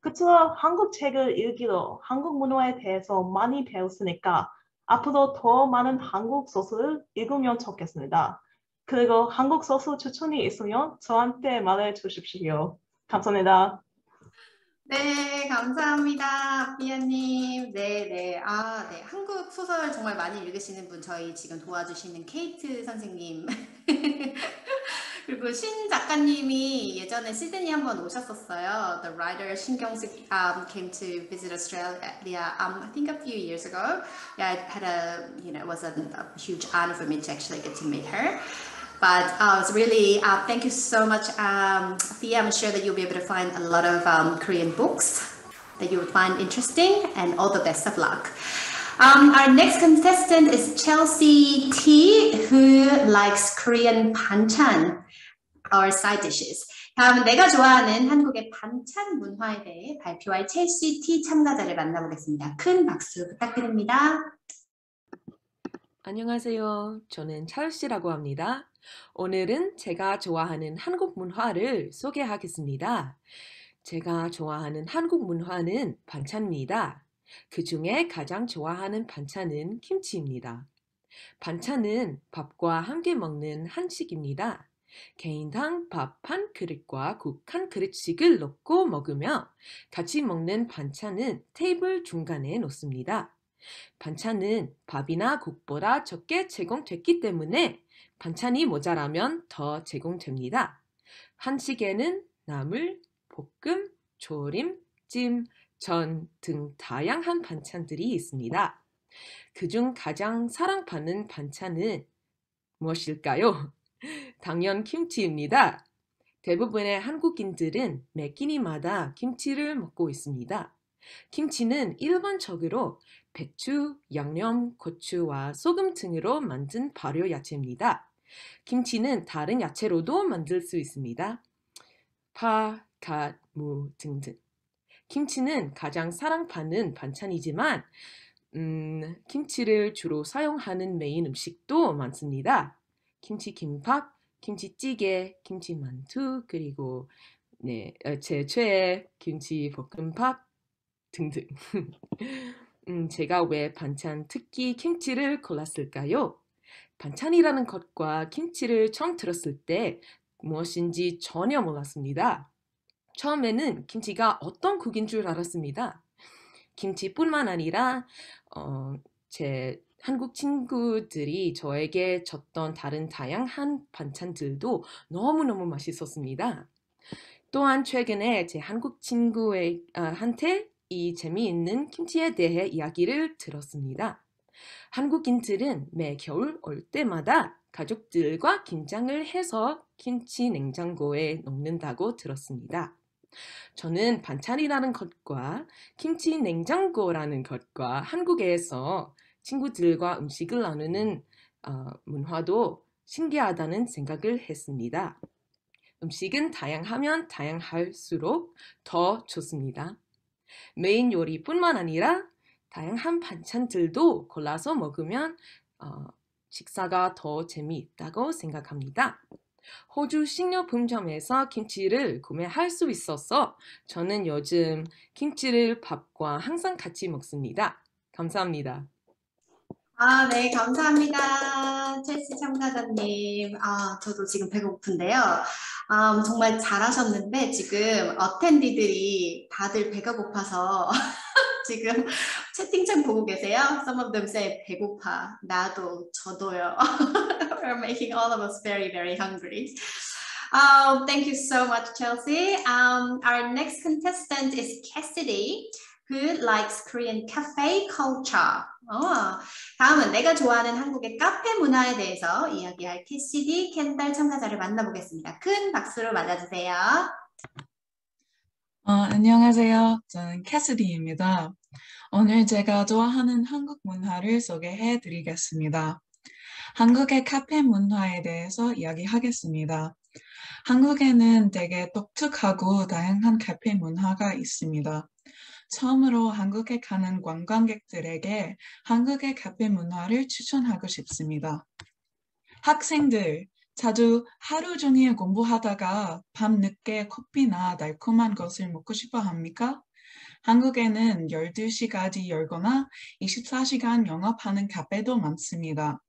끝으로 한국 책을 읽기로 한국 문화에 대해서 많이 배웠으니까 앞으로 더 많은 한국 소설을 읽으면 좋겠습니다. 그리고 한국 소설 추천이 있으면 저한테 말해 주십시오. 감사합니다. 네, 감사합니다. 비아님. 네. 한국 소설 정말 많이 읽으시는 분, 저희 지금 도와주시는 케이트 선생님. 그리고 신 작가님이 예전에 시드니 한번 오셨었어요. The writer 신경숙 came to visit Australia, I think a few years ago. Yeah, it was a huge honor for me to actually get to meet her. But it's really, thank you so much, Thea. I'm sure that you'll be able to find a lot of Korean books that you would find interesting, and all the best of luck. Our next contestant is Chelsea T, who likes Korean banchan, or side dishes. 다음은 내가 좋아하는 한국의 반찬 문화에 대해 발표할 첼시 T 참가자를 만나보겠습니다. 큰 박수 부탁드립니다. 안녕하세요. 저는 찰씨라고 합니다. 오늘은 제가 좋아하는 한국 문화를 소개하겠습니다. 제가 좋아하는 한국 문화는 반찬입니다. 그 중에 가장 좋아하는 반찬은 김치입니다. 반찬은 밥과 함께 먹는 한식입니다. 개인당 밥 한 그릇과 국 한 그릇씩을 넣고 먹으며 같이 먹는 반찬은 테이블 중간에 놓습니다. 반찬은 밥이나 국보다 적게 제공됐기 때문에 반찬이 모자라면 더 제공됩니다. 한식에는 나물, 볶음, 조림, 찜, 전 등 다양한 반찬들이 있습니다. 그중 가장 사랑받는 반찬은 무엇일까요? 당연 김치입니다. 대부분의 한국인들은 매 끼니마다 김치를 먹고 있습니다. 김치는 일반적으로 배추, 양념, 고추와 소금 등으로 만든 발효 야채입니다. 김치는 다른 야채로도 만들 수 있습니다. 파, 갓, 무 등등. 김치는 가장 사랑받는 반찬이지만 김치를 주로 사용하는 메인 음식도 많습니다. 김치김밥, 김치찌개, 김치만두, 그리고 제 최애 김치볶음밥 등등. 제가 왜 반찬 특히 김치를 골랐을까요? 반찬이라는 것과 김치를 처음 들었을 때 무엇인지 전혀 몰랐습니다. 처음에는 김치가 어떤 국인 줄 알았습니다. 김치뿐만 아니라 제 한국 친구들이 저에게 줬던 다른 다양한 반찬들도 너무너무 맛있었습니다. 또한 최근에 제 한국 친구한테 이 재미있는 김치에 대해 이야기를 들었습니다. 한국인들은 매 겨울 올 때마다 가족들과 김장을 해서 김치 냉장고에 넣는다고 들었습니다. 저는 반찬이라는 것과 김치 냉장고라는 것과 한국에서 친구들과 음식을 나누는 문화도 신기하다는 생각을 했습니다. 음식은 다양하면 다양할수록 더 좋습니다. 메인 요리뿐만 아니라 다양한 반찬들도 골라서 먹으면 식사가 더 재미있다고 생각합니다. 호주 식료품점에서 김치를 구매할 수 있어서 저는 요즘 김치를 밥과 항상 같이 먹습니다. 감사합니다. 네, 감사합니다. 첼시 참가자님. 저도 지금 배고픈데요. 정말 잘하셨는데 지금 어텐디들이 다들 배가 고파서 지금 채팅창 보고 계세요. Some of them say 배고파. 나도, 저도요. We're making all of us very, very hungry. Thank you so much, Chelsea. Our next contestant is Cassidy, who likes Korean cafe culture. 다음은 내가 좋아하는 한국의 카페 문화에 대해서 이야기할 캐시디 켄달 참가자를 만나보겠습니다. 큰 박수로 맞아주세요. 안녕하세요. 저는 캐시디입니다. 오늘 제가 좋아하는 한국 문화를 소개해 드리겠습니다. 한국의 카페 문화에 대해서 이야기하겠습니다. 한국에는 되게 독특하고 다양한 카페 문화가 있습니다. 처음으로 한국에 가는 관광객들에게 한국의 카페 문화를 추천하고 싶습니다. 학생들, 자주 하루 종일 공부하다가 밤늦게 커피나 달콤한 것을 먹고 싶어 합니까? 한국에는 12시까지 열거나 24시간 영업하는 카페도 많습니다.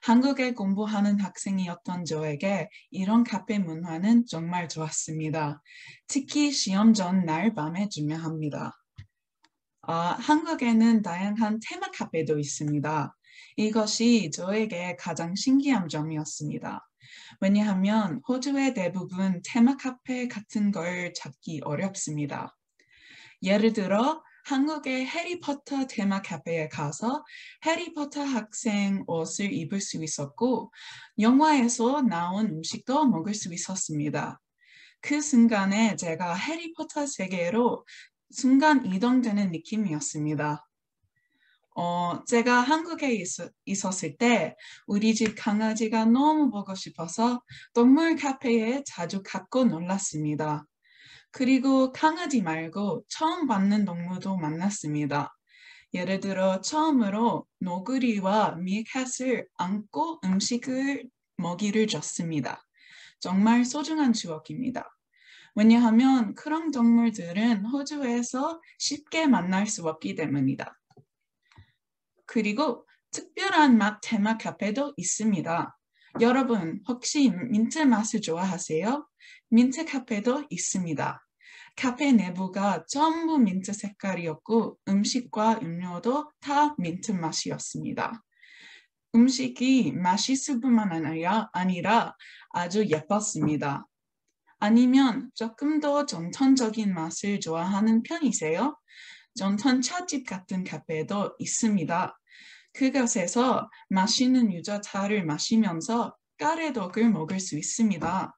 한국에 공부하는 학생이었던 저에게 이런 카페 문화는 정말 좋았습니다. 특히 시험 전날 밤에 중요합니다. 한국에는 다양한 테마 카페도 있습니다. 이것이 저에게 가장 신기한 점이었습니다. 왜냐하면 호주의 대부분 테마 카페 같은 걸 찾기 어렵습니다. 예를 들어 한국의 해리포터 테마 카페에 가서 해리포터 학생 옷을 입을 수 있었고 영화에서 나온 음식도 먹을 수 있었습니다. 그 순간에 제가 해리포터 세계로 순간 이동되는 느낌이었습니다. 제가 한국에 있었을 때 우리 집 강아지가 너무 보고 싶어서 동물 카페에 자주 갔고 놀랐습니다. 그리고 강아지 말고 처음 봤는 동물도 만났습니다. 예를 들어 처음으로 노구리와 미캣을 안고 음식을 먹이를 줬습니다. 정말 소중한 추억입니다. 왜냐하면 그런 동물들은 호주에서 쉽게 만날 수 없기 때문이다. 그리고 특별한 맛 테마 카페도 있습니다. 여러분, 혹시 민트 맛을 좋아하세요? 민트 카페도 있습니다. 카페 내부가 전부 민트 색깔이었고 음식과 음료도 다 민트 맛이었습니다. 음식이 맛있을 뿐만 아니라 아주 예뻤습니다. 아니면 조금 더 전통적인 맛을 좋아하는 편이세요? 전통 차집 같은 카페도 있습니다. 그곳에서 맛있는 유자차를 마시면서 까레떡을 먹을 수 있습니다.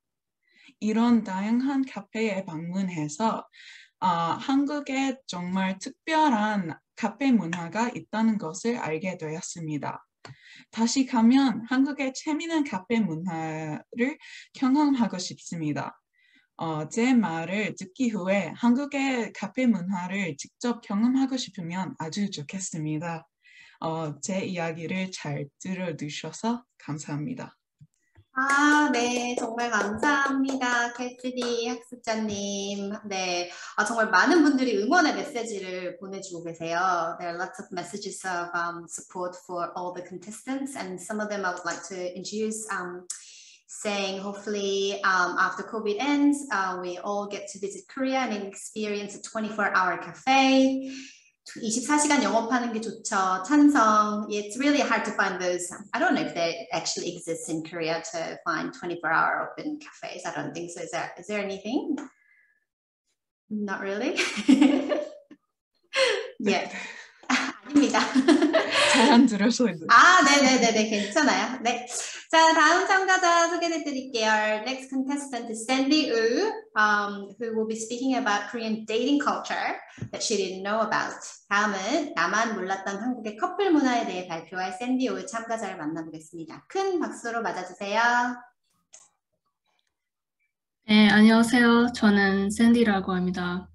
이런 다양한 카페에 방문해서 한국에 정말 특별한 카페 문화가 있다는 것을 알게 되었습니다. 다시 가면 한국의 재미있는 카페 문화를 경험하고 싶습니다. 제 말을 듣기 후에 한국의 카페 문화를 직접 경험하고 싶으면 아주 좋겠습니다. 제 이야기를 잘 들어주셔서 감사합니다. 네, 정말 감사합니다. 캐시디 학습자님. 네, 정말 많은 분들이 응원의 메시지를 보내주고 계세요. There are lots of messages of support for all the contestants, and some of them I would like to introduce, saying hopefully after COVID ends, we all get to visit Korea and experience a 24-hour cafe. 24시간 영업하는 게 좋죠. 찬성. It's really hard to find those. I don't know if they actually exist in Korea to find 24-hour open cafes. I don't think so. Is there anything? Not really. Yeah. 아닙니다. 잘 안 들어서. 네네네네, 괜찮아요. 네. 자, 다음 참가자 소개해 드릴게요. Our next contestant is Sandy Wu, who will be speaking about Korean dating culture that she didn't know about. 다음은 나만 몰랐던 한국의 커플 문화에 대해 발표할 샌디 우 참가자를 만나보겠습니다. 큰 박수로 맞아주세요. 네, 안녕하세요. 저는 샌디라고 합니다.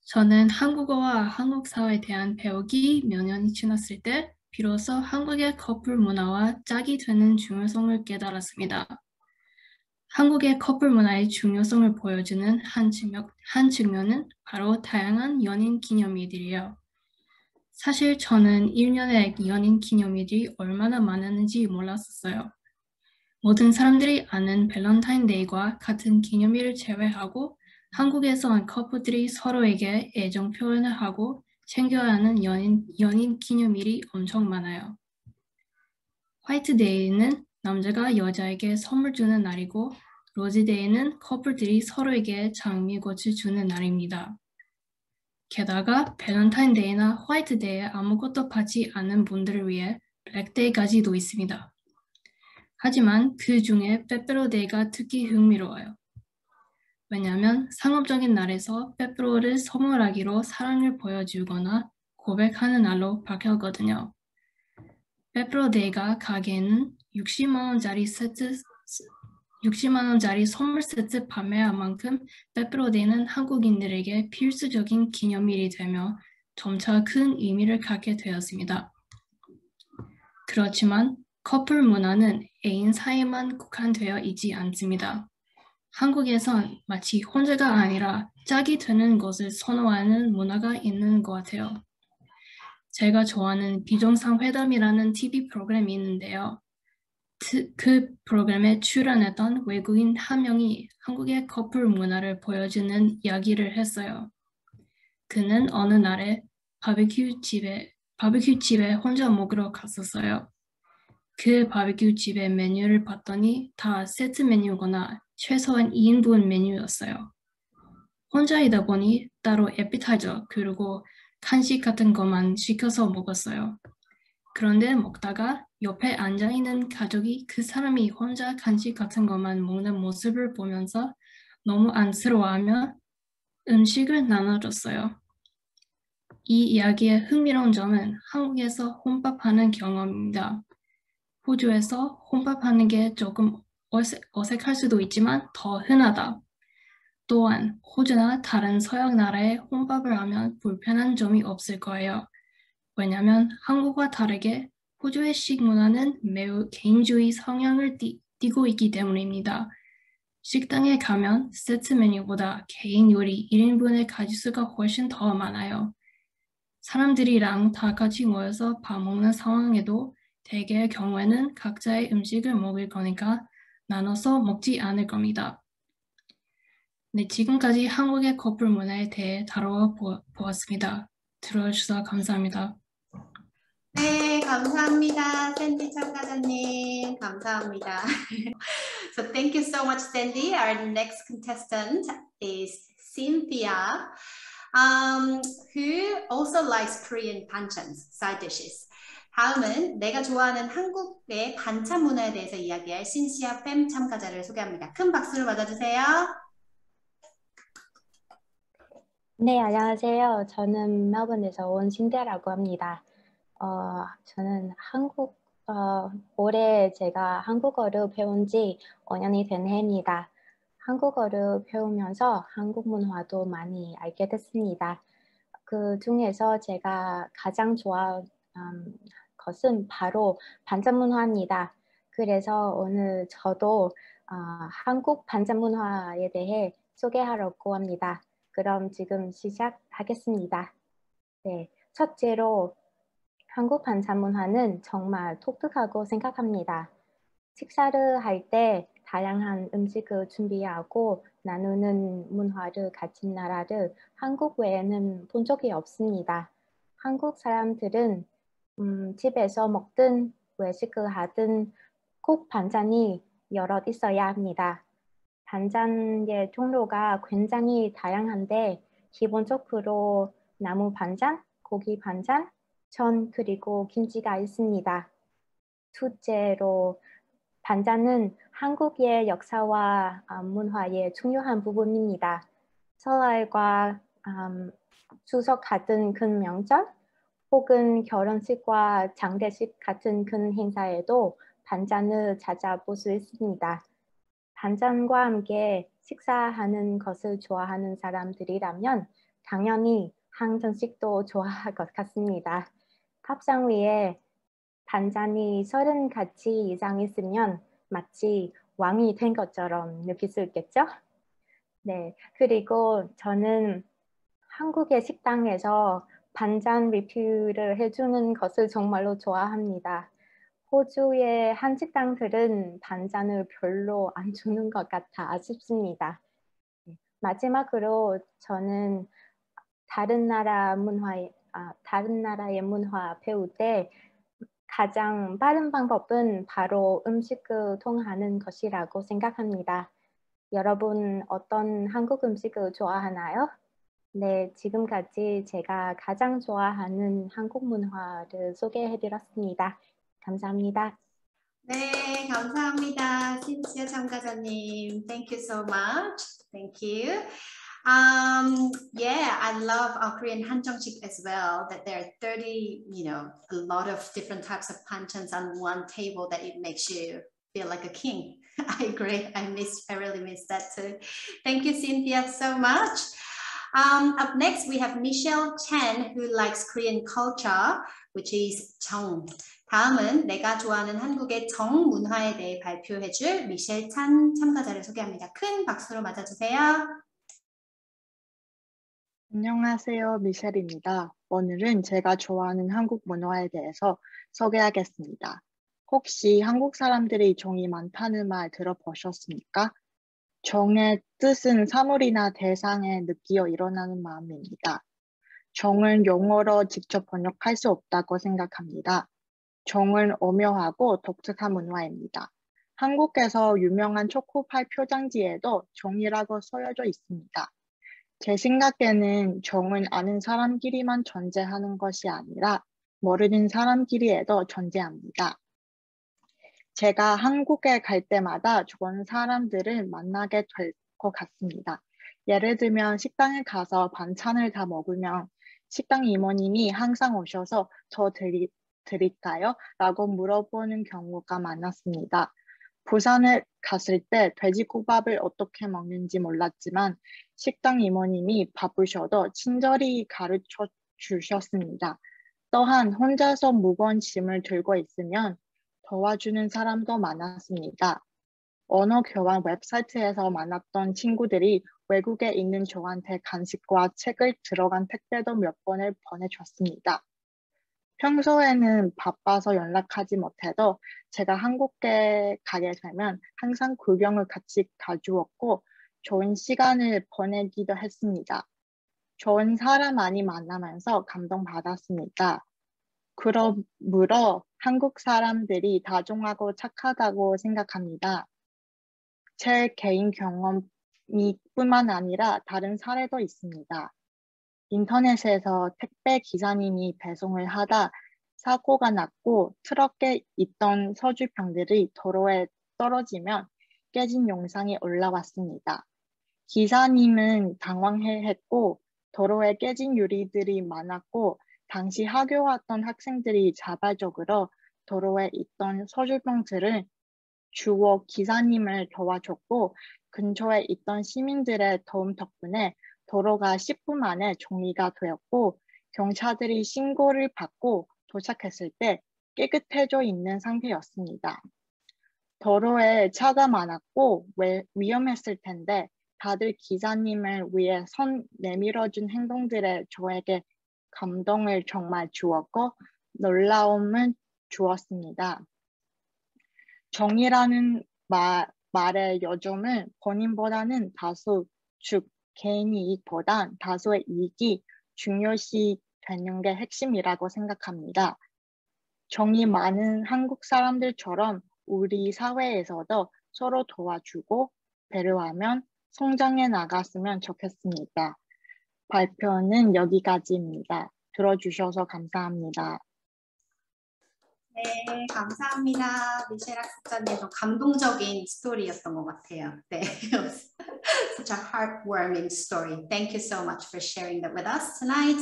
저는 한국어와 한국 사회에 대한 배우기 몇 년이 지났을 때 비로소 한국의 커플 문화와 짝이 되는 중요성을 깨달았습니다. 한국의 커플 문화의 중요성을 보여주는 한 측면은 바로 다양한 연인 기념일이에요. 사실 저는 1년에 연인 기념일이 얼마나 많았는지 몰랐었어요. 모든 사람들이 아는 밸런타인데이와 같은 기념일을 제외하고 한국에선 커플들이 서로에게 애정 표현을 하고 챙겨야 하는 연인 기념일이 엄청 많아요. 화이트데이는 남자가 여자에게 선물 주는 날이고 로즈데이는 커플들이 서로에게 장미꽃을 주는 날입니다. 게다가 밸런타인데이나 화이트데이에 아무것도 받지 않은 분들을 위해 블랙데이까지도 있습니다. 하지만 그 중에 빼빼로데이가 특히 흥미로워요. 왜냐하면 상업적인 날에서 빼빼로를 선물하기로 사랑을 보여주거나 고백하는 날로 바뀌었거든요. 빼빼로데이가 가게에는 60만 원짜리 선물 세트 판매한 만큼 빼빼로데이는 한국인들에게 필수적인 기념일이 되며 점차 큰 의미를 갖게 되었습니다. 그렇지만 커플 문화는 애인 사이에만 국한되어 있지 않습니다. 한국에선 마치 혼자가 아니라 짝이 되는 것을 선호하는 문화가 있는 것 같아요. 제가 좋아하는 비정상회담이라는 TV 프로그램이 있는데요. 그 프로그램에 출연했던 외국인 한 명이 한국의 커플 문화를 보여주는 이야기를 했어요. 그는 어느 날에 바비큐 집에 혼자 먹으러 갔었어요. 그 바비큐 집의 메뉴를 봤더니 다 세트 메뉴거나 최소한 2인분 메뉴였어요. 혼자이다 보니 따로 에피타이저 그리고 간식 같은 것만 시켜서 먹었어요. 그런데 먹다가 옆에 앉아있는 가족이 그 사람이 혼자 간식 같은 것만 먹는 모습을 보면서 너무 안쓰러워하며 음식을 나눠줬어요. 이 이야기의 흥미로운 점은 한국에서 혼밥하는 경험입니다. 호주에서 혼밥하는 게 조금 어색할 수도 있지만 더 흔하다. 또한 호주나 다른 서양 나라에 혼밥을 하면 불편한 점이 없을 거예요. 왜냐하면 한국과 다르게 호주의 식문화는 매우 개인주의 성향을 띠고 있기 때문입니다. 식당에 가면 세트 메뉴보다 개인 요리 1인분의 가짓수가 훨씬 더 많아요. 사람들이랑 다 같이 모여서 밥 먹는 상황에도 대개의 경우에는 각자의 음식을 먹을 거니까 나눠서 먹지 않을 겁니다. 네, 지금까지 한국의 커플 문화에 대해 다뤄보았습니다. 들어주셔서 감사합니다. 네, 감사합니다. 샌디 참가자님, 감사합니다. So thank you so much, Sandy. Our next contestant is Cynthia, who also likes Korean 반찬s, side dishes. 다음은 내가 좋아하는 한국의 반찬 문화에 대해서 이야기할 신시아 팸 참가자를 소개합니다. 큰 박수로 맞아주세요. 네, 안녕하세요. 저는 멜번에서 온 신대라고 합니다. 저는 올해 제가 한국어를 배운 지 5년이 된 해입니다. 한국어를 배우면서 한국 문화도 많이 알게 됐습니다. 그 중에서 제가 가장 좋아하는 것은 바로 반찬 문화입니다. 그래서 오늘 저도 한국 반찬 문화에 대해 소개하려고 합니다. 그럼 지금 시작하겠습니다. 네, 첫째로 한국 반찬 문화는 정말 독특하고 생각합니다. 식사를 할 때 다양한 음식을 준비하고 나누는 문화를 가진 나라를 한국 외에는 본 적이 없습니다. 한국 사람들은 집에서 먹든 외식을 하든 꼭 반찬이 여럿 있어야 합니다. 반찬의 종류가 굉장히 다양한데 기본적으로 나물 반찬, 고기 반찬, 전 그리고 김치가 있습니다. 둘째로 반찬은 한국의 역사와 문화의 중요한 부분입니다. 설날과 추석 같은 큰 명절 혹은 결혼식과 장례식 같은 큰 행사에도 반찬을 찾아볼 수 있습니다. 반찬과 함께 식사하는 것을 좋아하는 사람들이라면 당연히 한정식도 좋아할 것 같습니다. 밥상 위에 반찬이 30가지 이상 있으면 마치 왕이 된 것처럼 느낄 수 있겠죠? 네, 그리고 저는 한국의 식당에서 반찬 리뷰를 해주는 것을 정말로 좋아합니다. 호주의 한식당들은 반찬을 별로 안 주는 것 같아 아쉽습니다. 마지막으로 저는 다른 나라의 문화 배울 때 가장 빠른 방법은 바로 음식을 통하는 것이라고 생각합니다. 여러분 어떤 한국 음식을 좋아하나요? 네, 지금까지 제가 가장 좋아하는 한국 문화를 소개해드렸습니다. 감사합니다. 네, 감사합니다. 신시아 참가자님. Thank you so much. Thank you. Yeah, I love Korean 한정식 as well, that there are 30, a lot of different types of 반찬s on one table that it makes you feel like a king. I agree. I really miss that too. Thank you, Cynthia, so much. Up next, we have Michelle Chen, who likes Korean culture, which is 정. 다음은 내가 좋아하는 한국의 정 문화에 대해 발표해줄 미셸 찬 참가자를 소개합니다. 큰 박수로 맞아주세요. 안녕하세요, 미셸입니다. 오늘은 제가 좋아하는 한국 문화에 대해서 소개하겠습니다. 혹시 한국 사람들이 정이 많다는 말 들어보셨습니까? 정의 뜻은 사물이나 대상에 느끼어 일어나는 마음입니다. 정은 영어로 직접 번역할 수 없다고 생각합니다. 정은 오묘하고 독특한 문화입니다. 한국에서 유명한 초코파이 표장지에도 정이라고 써여져 있습니다. 제 생각에는 정은 아는 사람끼리만 존재하는 것이 아니라 모르는 사람끼리에도 존재합니다. 제가 한국에 갈 때마다 좋은 사람들을 만나게 될 것 같습니다. 예를 들면 식당에 가서 반찬을 다 먹으면 식당 이모님이 항상 오셔서 저 드릴까요? 라고 물어보는 경우가 많았습니다. 부산에 갔을 때 돼지국밥을 어떻게 먹는지 몰랐지만 식당 이모님이 바쁘셔도 친절히 가르쳐 주셨습니다. 또한 혼자서 무거운 짐을 들고 있으면 도와주는 사람도 많았습니다. 언어 교환 웹사이트에서 만났던 친구들이 외국에 있는 저한테 간식과 책을 들어간 택배도 몇 번을 보내줬습니다. 평소에는 바빠서 연락하지 못해도 제가 한국에 가게 되면 항상 구경을 같이 가주었고 좋은 시간을 보내기도 했습니다. 좋은 사람 많이 만나면서 감동받았습니다. 그러므로 한국 사람들이 다정하고 착하다고 생각합니다. 제 개인 경험뿐만 아니라 다른 사례도 있습니다. 인터넷에서 택배 기사님이 배송을 하다 사고가 났고 트럭에 있던 소주병들이 도로에 떨어지면 깨진 영상이 올라왔습니다. 기사님은 당황해했고 도로에 깨진 유리들이 많았고 당시 학교 왔던 학생들이 자발적으로 도로에 있던 소주병들을 주워 기사님을 도와줬고 근처에 있던 시민들의 도움 덕분에 도로가 10분 만에 정리가 되었고 경찰들이 신고를 받고 도착했을 때 깨끗해져 있는 상태였습니다. 도로에 차가 많았고 위험했을 텐데 다들 기사님을 위해 손 내밀어준 행동들에 저에게 감동을 정말 주었고 놀라움을 주었습니다. 정의라는 말의 요점은 본인보다는 다수, 즉 개인 이익보단 다수의 이익이 중요시 되는 게 핵심이라고 생각합니다. 정이 많은 한국 사람들처럼 우리 사회에서도 서로 도와주고 배려하면 성장해 나갔으면 좋겠습니다. 발표는 여기까지입니다. 들어주셔서 감사합니다. 네, 감사합니다. 미셸 학습자님, 좀 감동적인 스토리였던 것 같아요. 네, such a heartwarming story. Thank you so much for sharing that with us tonight.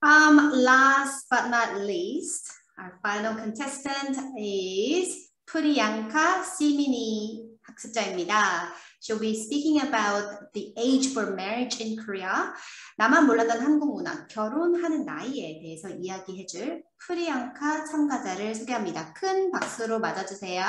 Last but not least, our final contestant is Priyanka Simini 학습자입니다. She'll be speaking about the age for marriage in Korea. 나만 몰랐던 한국 문화, 결혼하는 나이에 대해서 이야기해줄 프리앙카 참가자를 소개합니다. 큰 박수로 맞아주세요.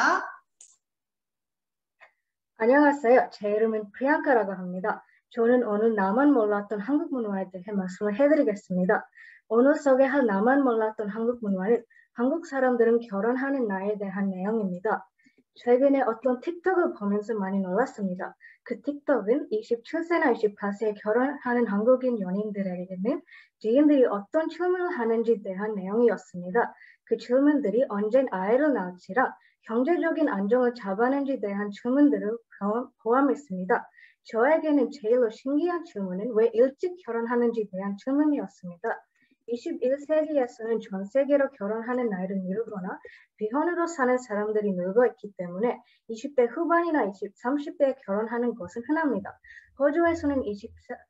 안녕하세요. 제 이름은 프리앙카라고 합니다. 저는 오늘 나만 몰랐던 한국 문화에 대해 말씀을 해드리겠습니다. 오늘 소개할 나만 몰랐던 한국 문화는 한국 사람들은 결혼하는 나이에 대한 내용입니다. 최근에 어떤 틱톡을 보면서 많이 놀랐습니다. 그 틱톡은 27세나 28세에 결혼하는 한국인 연인들에게는 지인들이 어떤 질문을 하는지에 대한 내용이었습니다. 그 질문들이 언제 아이를 낳을지랑 경제적인 안정을 잡아낸지에 대한 질문들을 포함했습니다. 저에게는 제일로 신기한 질문은 왜 일찍 결혼하는지에 대한 질문이었습니다. 21세기에서는 전 세계로 결혼하는 나이를 미루거나 비혼으로 사는 사람들이 늘고 있기 때문에 20대 후반이나 30대에 결혼하는 것은 흔합니다. 호주에서는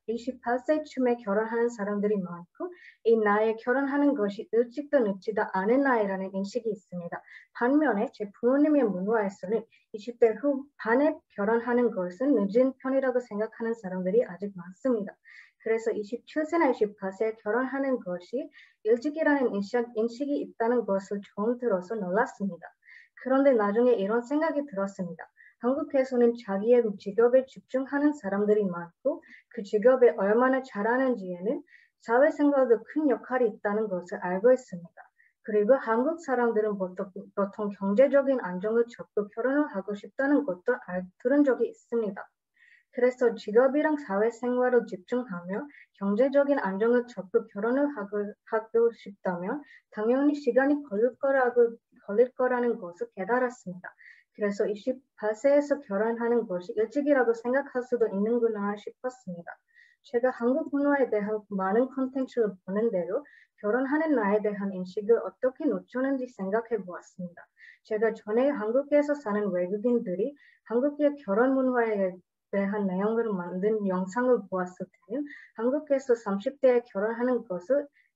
28세쯤에 결혼하는 사람들이 많고 이 나이에 결혼하는 것이 일찍도 늦지도 않은 나이라는 인식이 있습니다. 반면에 제 부모님의 문화에서는 20대 후반에 결혼하는 것은 늦은 편이라고 생각하는 사람들이 아직 많습니다. 그래서 27세나 28세에 결혼하는 것이 일찍이라는 인식이 있다는 것을 처음 들어서 놀랐습니다. 그런데 나중에 이런 생각이 들었습니다. 한국에서는 자기의 직업에 집중하는 사람들이 많고 그 직업에 얼마나 잘하는지에는 사회생활도 큰 역할이 있다는 것을 알고 있습니다. 그리고 한국 사람들은 보통 경제적인 안정을 찾고 결혼을 하고 싶다는 것도 들은 적이 있습니다. 그래서 직업이랑 사회생활을 집중하며 경제적인 안정을 찾고 결혼을 하고 싶다면 당연히 시간이 걸릴 거라는 것을 깨달았습니다. 그래서 28세에서 결혼하는 것이 일찍이라고 생각할 수도 있는구나 싶었습니다. 제가 한국 문화에 대한 많은 콘텐츠를 보는데도 결혼하는 나이에 대한 인식을 어떻게 놓쳤는지 생각해 보았습니다. 제가 전에 한국에서 사는 외국인들이 한국의 결혼 문화에 대한 내용을 만든 영상을 보았을 때는 한국에서 30대에 결혼하는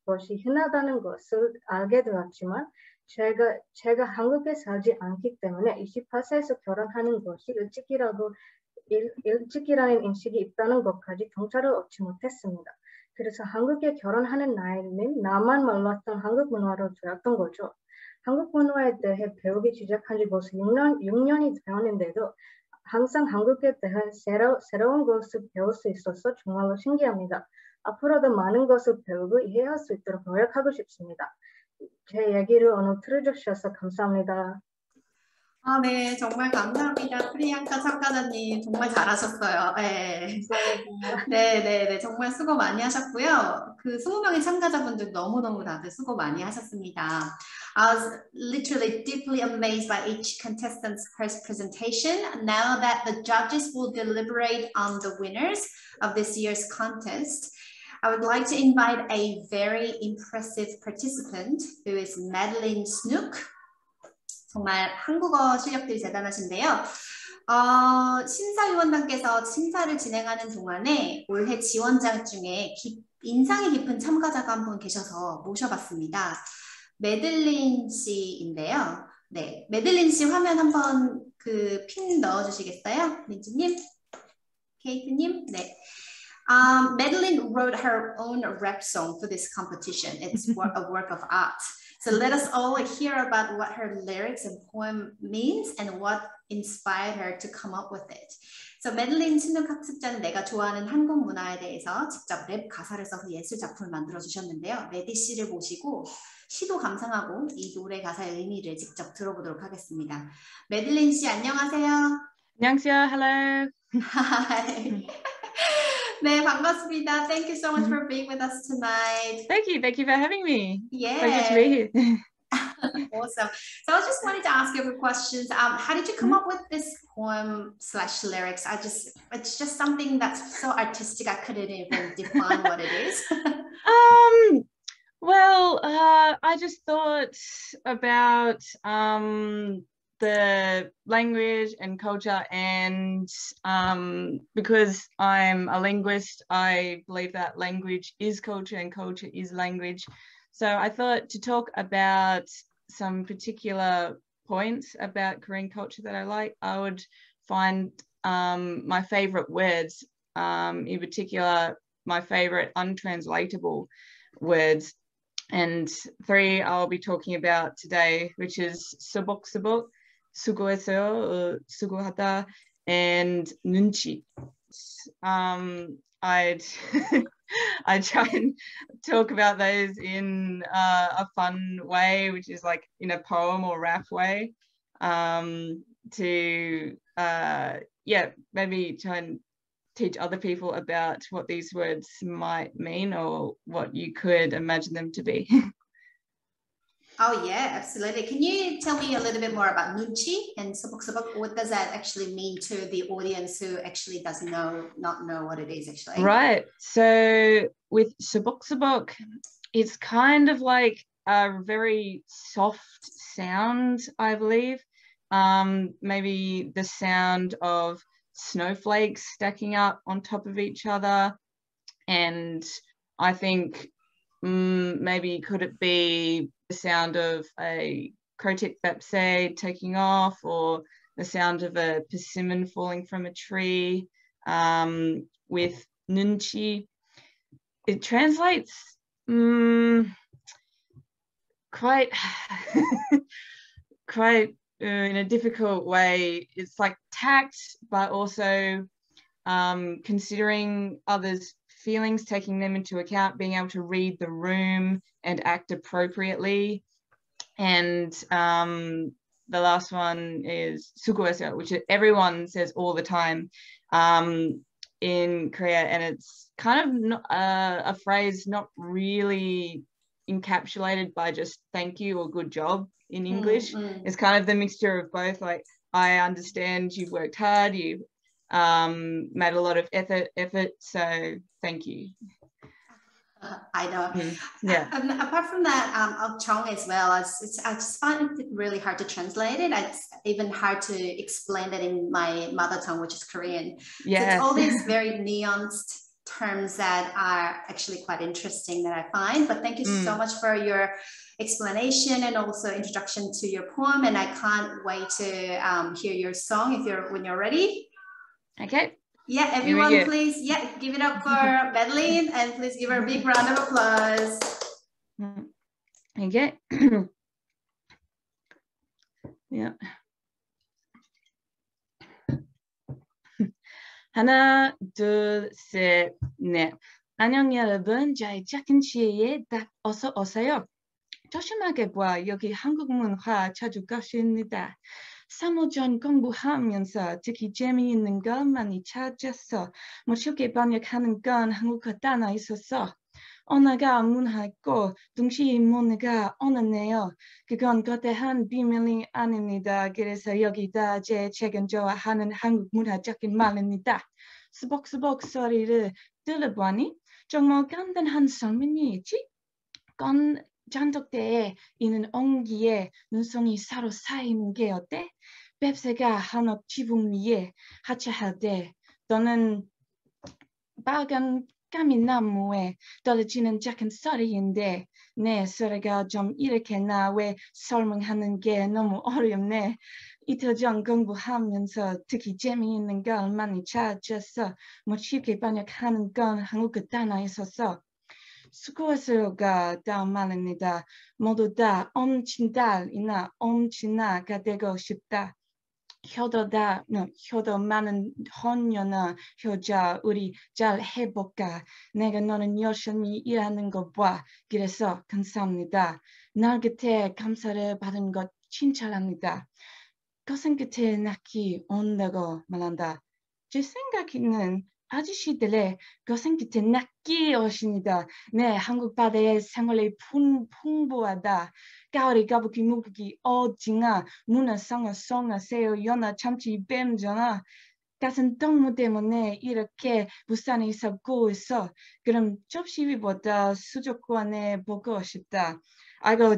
것이 흔하다는 것을 알게 되었지만 제가 한국에 살지 않기 때문에 28세에서 결혼하는 것이 일찍이라는 인식이 있다는 것까지 정찰을 얻지 못했습니다. 그래서 한국에 결혼하는 나이는 나만 몰랐던 한국 문화로 되었던 거죠. 한국 문화에 대해 배우기 시작한 지 벌써 6년이 되었는데도 항상 한국에 대한 새로운 것을 배울 수 있어서 정말로 신기합니다. 앞으로도 많은 것을 배우고 이해할 수 있도록 노력하고 싶습니다. 제 얘기를 오늘 들어주셔서 감사합니다. 아, 네, 정말 감사합니다. 프리앙카 참가자님 정말 잘하셨어요. 네. 감사합니다. 네, 정말 수고 많이 하셨고요. 그 20명의 참가자분들 너무너무 다들 수고 많이 하셨습니다. I was literally deeply amazed by each contestant's presentation. Now that the judges will deliberate on the winners of this year's contest, I would like to invite a very impressive participant who is Madeline Snook. 정말 한국어 실력들이 대단하신데요. 심사위원단께서 심사를 진행하는 동안에 올해 지원자 중에 인상이 깊은 참가자가 한 분 계셔서 모셔봤습니다. 메들린 씨인데요. 네, 메들린 씨 화면 한번 그 핀 넣어주시겠어요? 민지님? 케이트님? 네. Madeline wrote her own rap song for this competition. It's a work of art. So let us all hear about what her lyrics and poem means and what inspired her to come up with it. So Madeline 신욱 학습자는 내가 좋아하는 한국 문화에 대해서 직접 랩 가사를 써서 예술 작품을 만들어 주셨는데요. 메디 씨를 모시고 시도 감상하고 이 노래 가사의 의미를 직접 들어보도록 하겠습니다. 메들린 씨 안녕하세요. 안녕하세요. Hello. Hi. 네, 반갑습니다. Thank you so much for being with us tonight. Thank you for having me. Yeah. Pleasure to be here. Awesome. So I just wanted to ask you a few questions. How did you come up with this poem/lyrics? It's just something that's so artistic. I couldn't even define what it is. Well, I just thought about the language and culture, and because I'm a linguist, I believe that language is culture and culture is language. So I thought to talk about some particular points about Korean culture that I like, I would find my favorite words, in particular, my favorite untranslatable words. And 3 I'll be talking about today, which is 수복, 수고했어요, 수고하다, and 눈치. I try and talk about those in a fun way, which is like in a poem or rap way, to maybe try and teach other people about what these words might mean or what you could imagine them to be. Oh yeah, absolutely. Can you tell me a little bit more about 눈치 and 수복? What does that actually mean to the audience who actually does not know what it is actually? Right. So with 수복, it's kind of like a very soft sound, I believe. Maybe the sound of snowflakes stacking up on top of each other. And I think maybe could it be the sound of a Krotik Bapse taking off, or the sound of a persimmon falling from a tree. With 눈치, it translates quite in a difficult way. It's like tact, but also considering others' feelings, taking them into account, being able to read the room and act appropriately. And the last one is 수고했어요, which everyone says all the time in Korea, and it's kind of a phrase not really encapsulated by just thank you or good job in English. It's kind of the mixture of both, like, I understand you've worked hard, you've made a lot of effort, so thank you. I know. Yeah. Apart from that, Chong as well, I just find it really hard to translate it. It's even hard to explain it in my mother tongue, which is Korean. Yes. So it's all these very nuanced terms that are actually quite interesting that I find. But thank you so much for your explanation and also introduction to your poem. And I can't wait to hear your song when you're ready. Okay. Yeah, everyone, please, give it up for Madeline, and please give her a big round of applause. Okay. Yeah. 하나, 둘, 셋, 넷. 안녕 여러분, 저희 작은 시에 딱 어서 오세요. 조심하게 봐. 여기 한국 문화 자주 가십니다. 3호 전 공부하면서 특히 재미있는 거 많이 찾았어. 쉽게 번역하는 건 한국어 단어 있었어. 언어가 문화있고 동시에 문화가 언어네요. 그건 거대한 비밀이 아닙니다. 그래서 여기다 제 최근 좋아하는 한국 문화적인 말입니다. 수복수복 소리를 들어보니 정말 간단한 설명이지? 잔독대에 있는 옹기에 눈송이 서로 쌓이는 게 어때? 뱁새가 한옥 지붕 위에 하차할 때 또는 빨간 까미나무에 떨어지는 작은 소리인데 내 소리가 좀 이렇게 나. 왜 설명하는 게 너무 어렵네. 이틀 전 공부하면서 특히 재미있는 걸 많이 찾았어. 쉽게 번역하는 건 한국어 단어 있었어. 수고했어요가 다음 말입니다. 모두 다 엄친딸이나 엄친아가 되고 싶다. 효도 많은 혼녀나 효자 우리 잘 해볼까. 내가 너는 열심히 일하는 거 봐. 그래서 감사합니다. 날 곁에 감사를 받은 것 칭찬합니다. 고생 끝에 낙이 온다고 말한다. 제 생각에는 아저씨들의 고생 끝에 낙이 오십니다. 네, 한국 바다의 생활이 풍부하다. 가오리, 거북이, 물고기, 오징어, 문어, 상어, 송어, 새우, 연어, 참치, 뱀, 전어 같은 동물 때문에 이렇게 부산에 살고 있어. 그럼 접시 위보다 수족관에 보고 싶다. 아이고,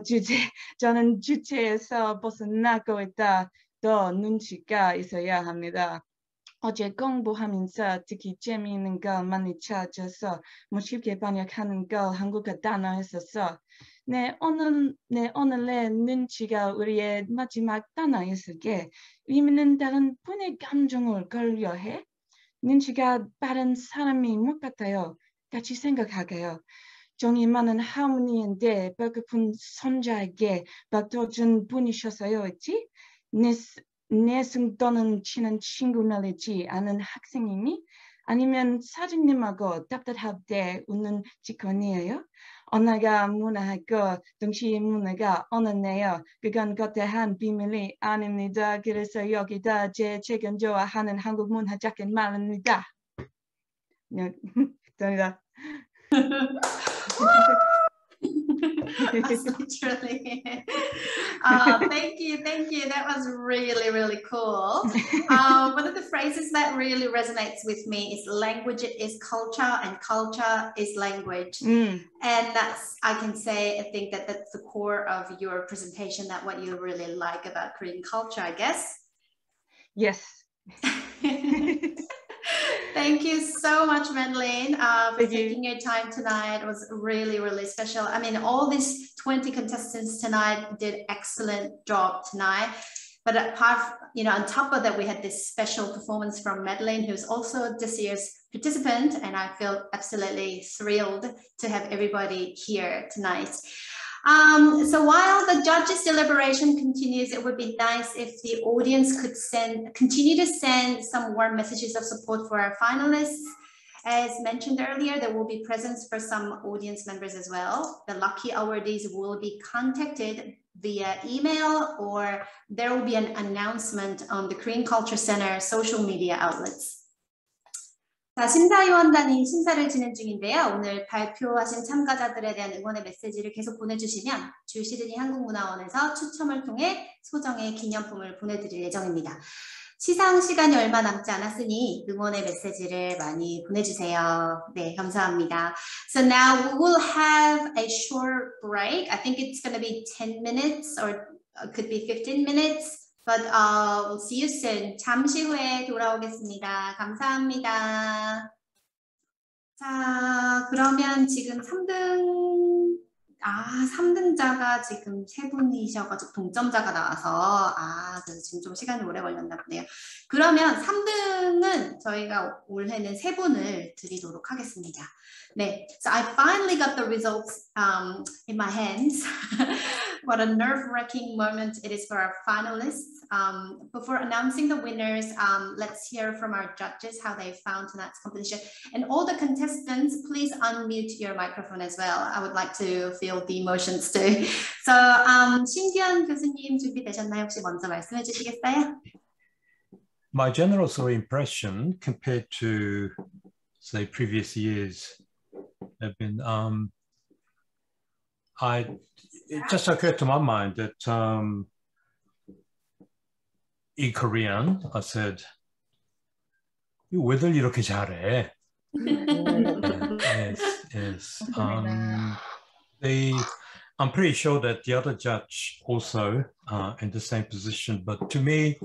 저는 주체에서 벗어나고 있다. 더 눈치가 있어야 합니다. 어제 공부하면서 특히 재미있는 걸 많이 찾아서 쉽게 번역하는 걸 한국어 단어 했었어. 오늘의 눈치가 우리의 마지막 단어였을게. 의미는 다른 분의 감정을 고려해. 눈치가 빠른 사람이 못 같아요. 같이 생각하게요. 정이 많은 할머니인데 배고픈 손자에게 밥도 준 분이셨어요, 했지? 내 승도는 치는 친구 말이지 않은 학생이니? 아니면 사장님하고 답답할 때 웃는 직원이에요? 언어가 문화하고 동시에 문화가 언어네요. 그건 거대한 비밀이 아닙니다. 그래서 여기다 제 최근 좋아하는 한국 문화적인 말입니다. 감사합니다. That's literally thank you. That was really, really cool. One of the phrases that really resonates with me is language is culture and culture is language. And that's, I can say, I think that that's the core of your presentation, that what you really like about Korean culture, I guess. Yes. Thank you so much, Madeline, for taking your time tonight. It was really, really special. I mean, all these 20 contestants tonight did excellent job tonight. But apart, on top of that, we had this special performance from Madeline, who's also this year's participant, and I feel absolutely thrilled to have everybody here tonight. So while the judges' deliberation continues, it would be nice if the audience could continue to send some warm messages of support for our finalists. As mentioned earlier, there will be presents for some audience members as well. The lucky awardees will be contacted via email, or there will be an announcement on the Korean Culture Center social media outlets. 자, 심사위원단이 심사를 진행 중인데요. 오늘 발표하신 참가자들에 대한 응원의 메시지를 계속 보내주시면 주 시드니 한국문화원에서 추첨을 통해 소정의 기념품을 보내드릴 예정입니다. 시상 시간이 얼마 남지 않았으니 응원의 메시지를 많이 보내주세요. 네, 감사합니다. So now we will have a short break. I think it's going to be 10 minutes or it could be 15 minutes. But we'll see you soon. 잠시 후에 돌아오겠습니다. 감사합니다. 자, 그러면 지금 3등자가 지금 3분이셔가지고 동점자가 나와서 그래서 지금 좀 시간이 오래 걸렸나 보네요. 그러면 3등은 저희가 올해는 3분을 드리도록 하겠습니다. 네, so I finally got the results in my hands. What a nerve-wracking moment it is for our finalists. Before announcing the winners, let's hear from our judges how they found tonight's competition. And all the contestants, please unmute your microphone as well. I would like to feel feel the emotions too. So 신기현 교수님 준비되셨나요? 혹시 먼저 말씀해 주시겠어요? My general sort of impression compared to, say, previous years have been, it just occurred to my mind that in Korean, I said, 왜들 이렇게 잘해? Yes. I'm pretty sure that the other judge also in the same position, but to me,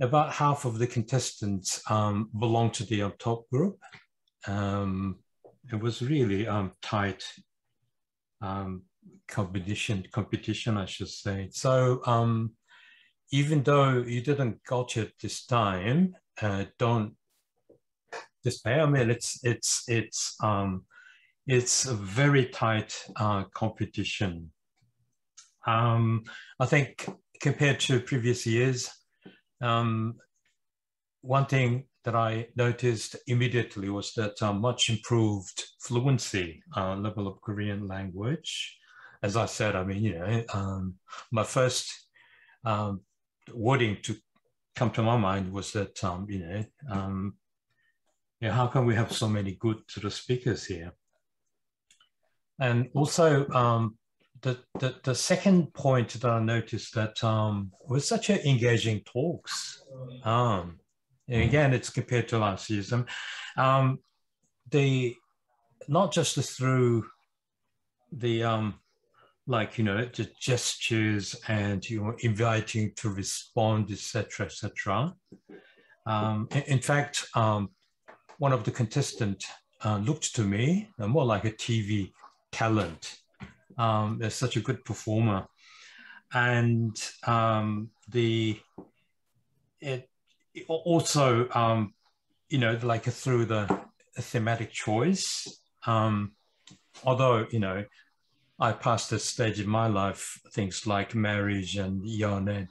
about half of the contestants belong to the top group. It was really tight competition, I should say. So even though you didn't got it this time, don't despair. I mean, it's a very tight competition. I think compared to previous years, one thing that I noticed immediately was that much improved fluency level of Korean language. As I said, I mean, you know, my first wording to come to my mind was that, you know, how come we have so many good sort of speakers here? And also, the second point that I noticed that was such an engaging talks. And again, it's compared to last year's. Not just through the like, you know, the gestures and, you know, inviting to respond, etc., etc. In fact, one of the contestants looked to me more like a TV talent. They're such a good performer, and it also, you know, like through the thematic choice. Although, you know, I passed this stage in my life, things like marriage and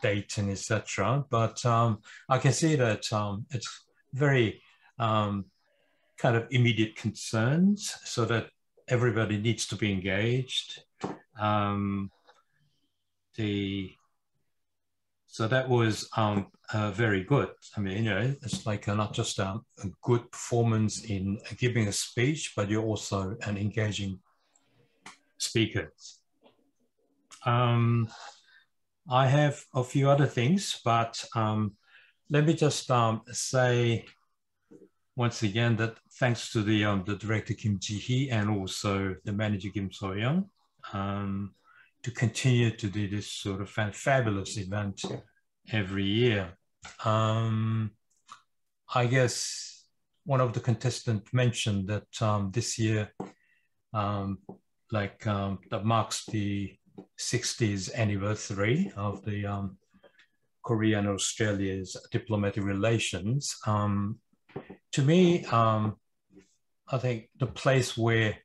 dating, etc. But I can see that it's very kind of immediate concerns, so that everybody needs to be engaged. So that was very good. I mean, you know, it's like not just a good performance in giving a speech, but you're also an engaging speaker. I have a few other things, but let me just say once again that thanks to the director Kim Ji-hee and also the manager Kim So-young to continue to do this sort of fabulous event every year. I guess one of the contestants mentioned that this year, that marks the 60th anniversary of the Korea and Australia's diplomatic relations. To me, I think the place where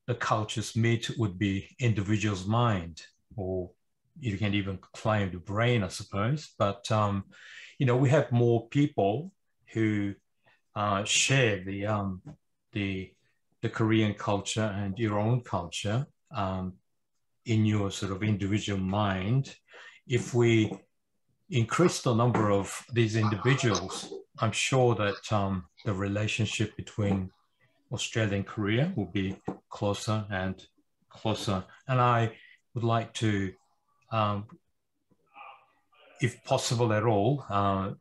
the cultures meet would be individual's mind, or you can even claim the brain, I suppose. But, you know, we have more people who share the Korean culture and your own culture in your sort of individual mind. If we increase the number of these individuals, I'm sure that the relationship between Australia and Korea will be closer and closer. And I would like to, if possible at all,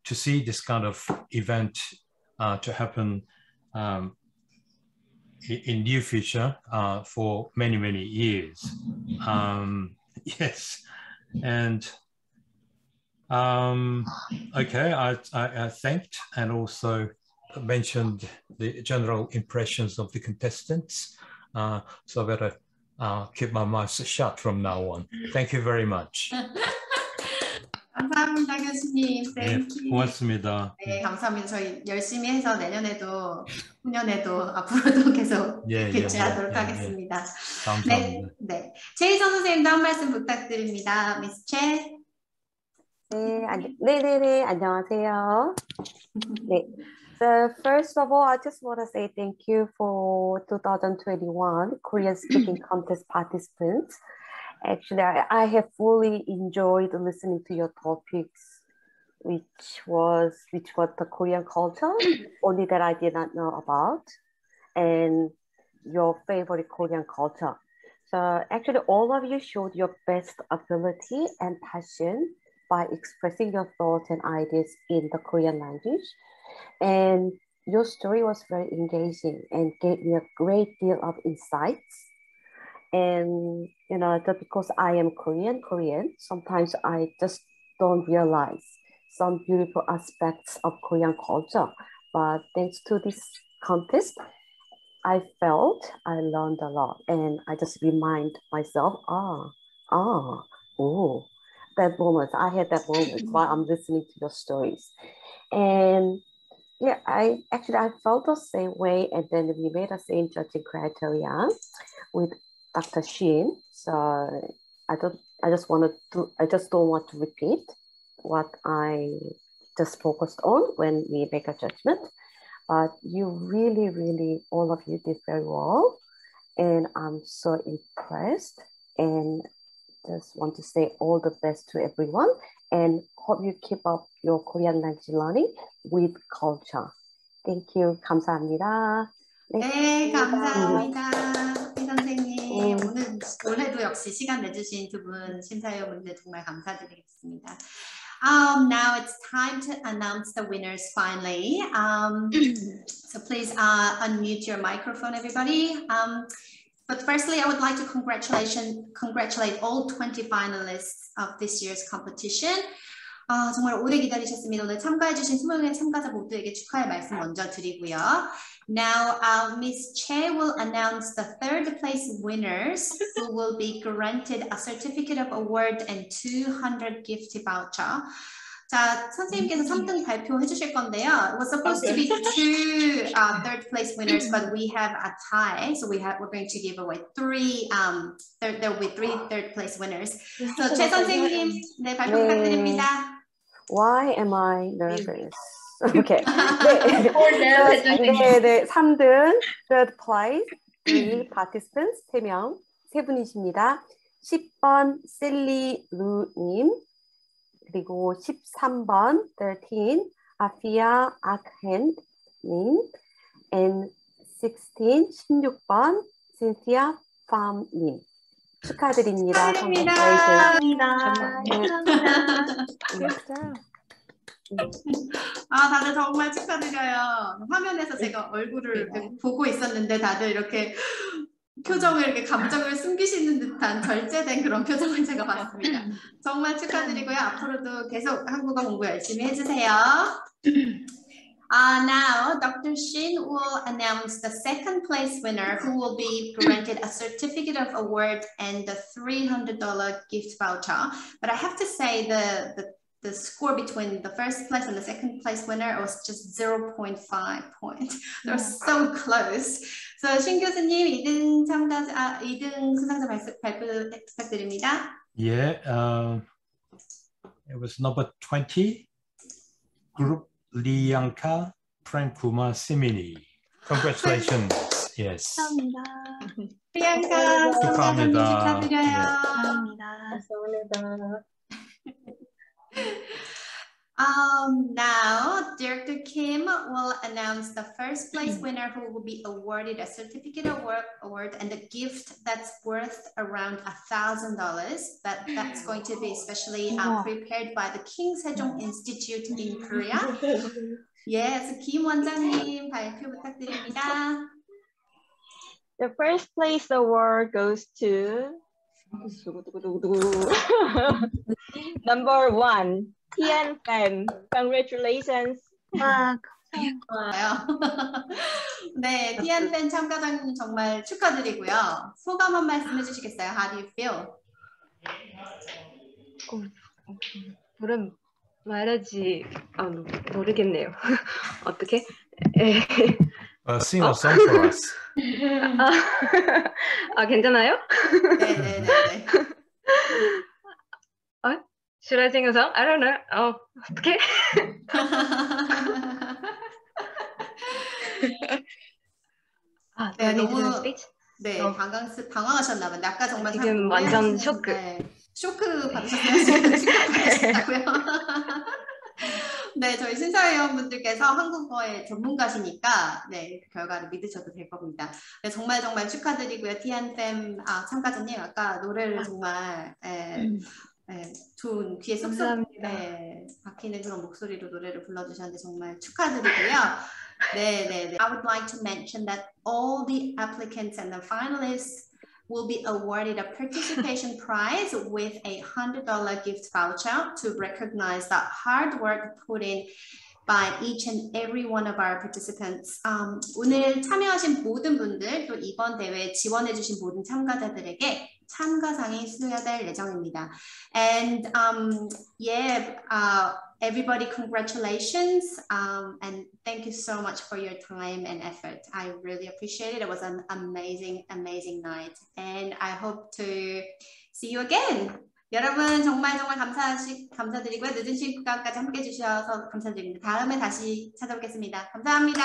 to see this kind of event to happen in near future for many, many years. Yes, and okay, I thanked and also mentioned the general impressions of the contestants. So I better keep my mouth shut from now on. Thank you very much. 감사합니다, 교수님. 네, 고맙습니다. 네, 감사합니다. 저희 열심히 해서 내년에도, 후년에도, 앞으로도 계속 개최하도록 하겠습니다. 감사합니다. 네. 최희선 선생님도 한 말씀 부탁드립니다. 미스 최. 네네네, 안녕하세요. 네, So first of all, I just want to say thank you for 2021 Korean Speaking Contest participants. Actually, I have fully enjoyed listening to your topics, which was the Korean culture, only that I did not know about, and your favorite Korean culture. So actually, all of you showed your best ability and passion by expressing your thoughts and ideas in the Korean language. And your story was very engaging and gave me a great deal of insights. And you know, because I am Korean, sometimes I just don't realize some beautiful aspects of Korean culture. But thanks to this contest, I felt I learned a lot, and I just remind myself, that moment. I had that moment while I'm listening to your stories. And yeah, I felt the same way, and then we made the same judging criteria with Dr. Shin. So I just don't want to repeat what I just focused on when we make a judgment. But you really, all of you did very well, and I'm so impressed. And just want to say all the best to everyone, and hope you keep up your Korean language learning with culture. Thank you. 감사합니다. 네, 감사합니다. 이 선생님. 올해도 역시 시간 내주신 두 분 심사위원분들 정말 감사드리겠습니다. Now it's time to announce the winners finally. So please unmute your microphone, everybody. But firstly, I would like to congratulate all 20 finalists of this year's competition. 정말 오래 기다리셨습니다. 오늘 참가해주신 20명의 참가자 모두에게 축하의 말씀 먼저 드리고요. Now, Ms. Che will announce the third place winners who will be granted a certificate of award and 200 gift voucher. 자, 선생님께서 3등 발표해 주실 건데요. It was supposed to be two third place winners, but we have a tie. So we're going to give away there will be three third place winners. So 최 선생님, 네, 발표 부탁드립니다. Why am I nervous? Okay. 네, 3등, third place, 3 participants, 3명, 3분이십니다. 10번 셀리 루님, 그리고 13번, 13, 아피아 아크헨님, and 16번, 신티아 팜님. 축하드립니다. 다들 정말 축하드려요. 화면에서 제가 얼굴을 보고 있었는데 다들 이렇게 표정을 이렇게 감정을 숨기시는 듯한 절제된 그런 표정을 제가 봤습니다. 정말 축하드리고요. 앞으로도 계속 한국어 공부 열심히 해주세요. Now, Dr. Shin will announce the second place winner who will be granted a certificate of award and the $300 gift voucher. But I have to say the score between the first place and the second place winner was just 0.5 points. They're so close. So 신 교수님 2등 수상자 발표 부탁드립니다. Yeah, it was number 20, Group Lianka Prankumar Simini. Congratulations. Yes. 감사합니다. 리안카 수상자님 축하드려요. 감사합니다. Now, Director Kim will announce the first place winner who will be awarded a certificate award and a gift that's worth around $1,000. That's going to be especially prepared by the King Sejong Institute in Korea. Yes, Kim 원장님 발표 부탁드립니다. The first place award goes to number 1, Tian Fan. Congratulations. 네, 티안팬 참가자님 정말 축하드리고요. 소감 한 말씀 해주시겠어요? How do you feel? 그럼 말하지 모르겠네요. 어떻게? Sing a song for us. 괜찮아요? 네네네. Should I sing a song? I don't know. 어떻게? 아, 네, 너무 너무 네, 당황하셨나 봐요. 아까 정말 지금 완전 쇼크. 쇼크 받으셨어요. 지금 받으셨다고요? 네, 저희 심사위원분들께서 한국어의 전문가시니까 네, 그 결과를 믿으셔도 될 겁니다. 네, 정말 축하드리고요. 티안팸 참가자님 아까 노래를 정말 좋은 귀에 쏙쏙 박히는 그런 목소리로 노래를 불러주셨는데 정말 축하드리고요. 네. I would like to mention that all the applicants and the finalists will be awarded a participation prize with a $100 gift voucher to recognize the hard work put in by each and every one of our participants. 오늘 참여하신 모든 분들 또 이번 대회에 지원해주신 모든 참가자들에게 참가상이 수여될 예정입니다. And everybody, congratulations, and thank you so much for your time and effort. I really appreciate it. It was an amazing night, and I hope to see you again. 여러분 정말 감사드리고요. 늦은 시간까지 함께 해주셔서 감사드립니다. 다음에 다시 찾아뵙겠습니다. 감사합니다.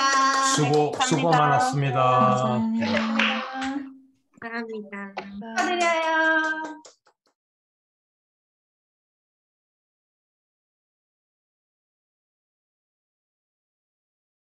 수고 많았습니다. 감사합니다. 축하드려요.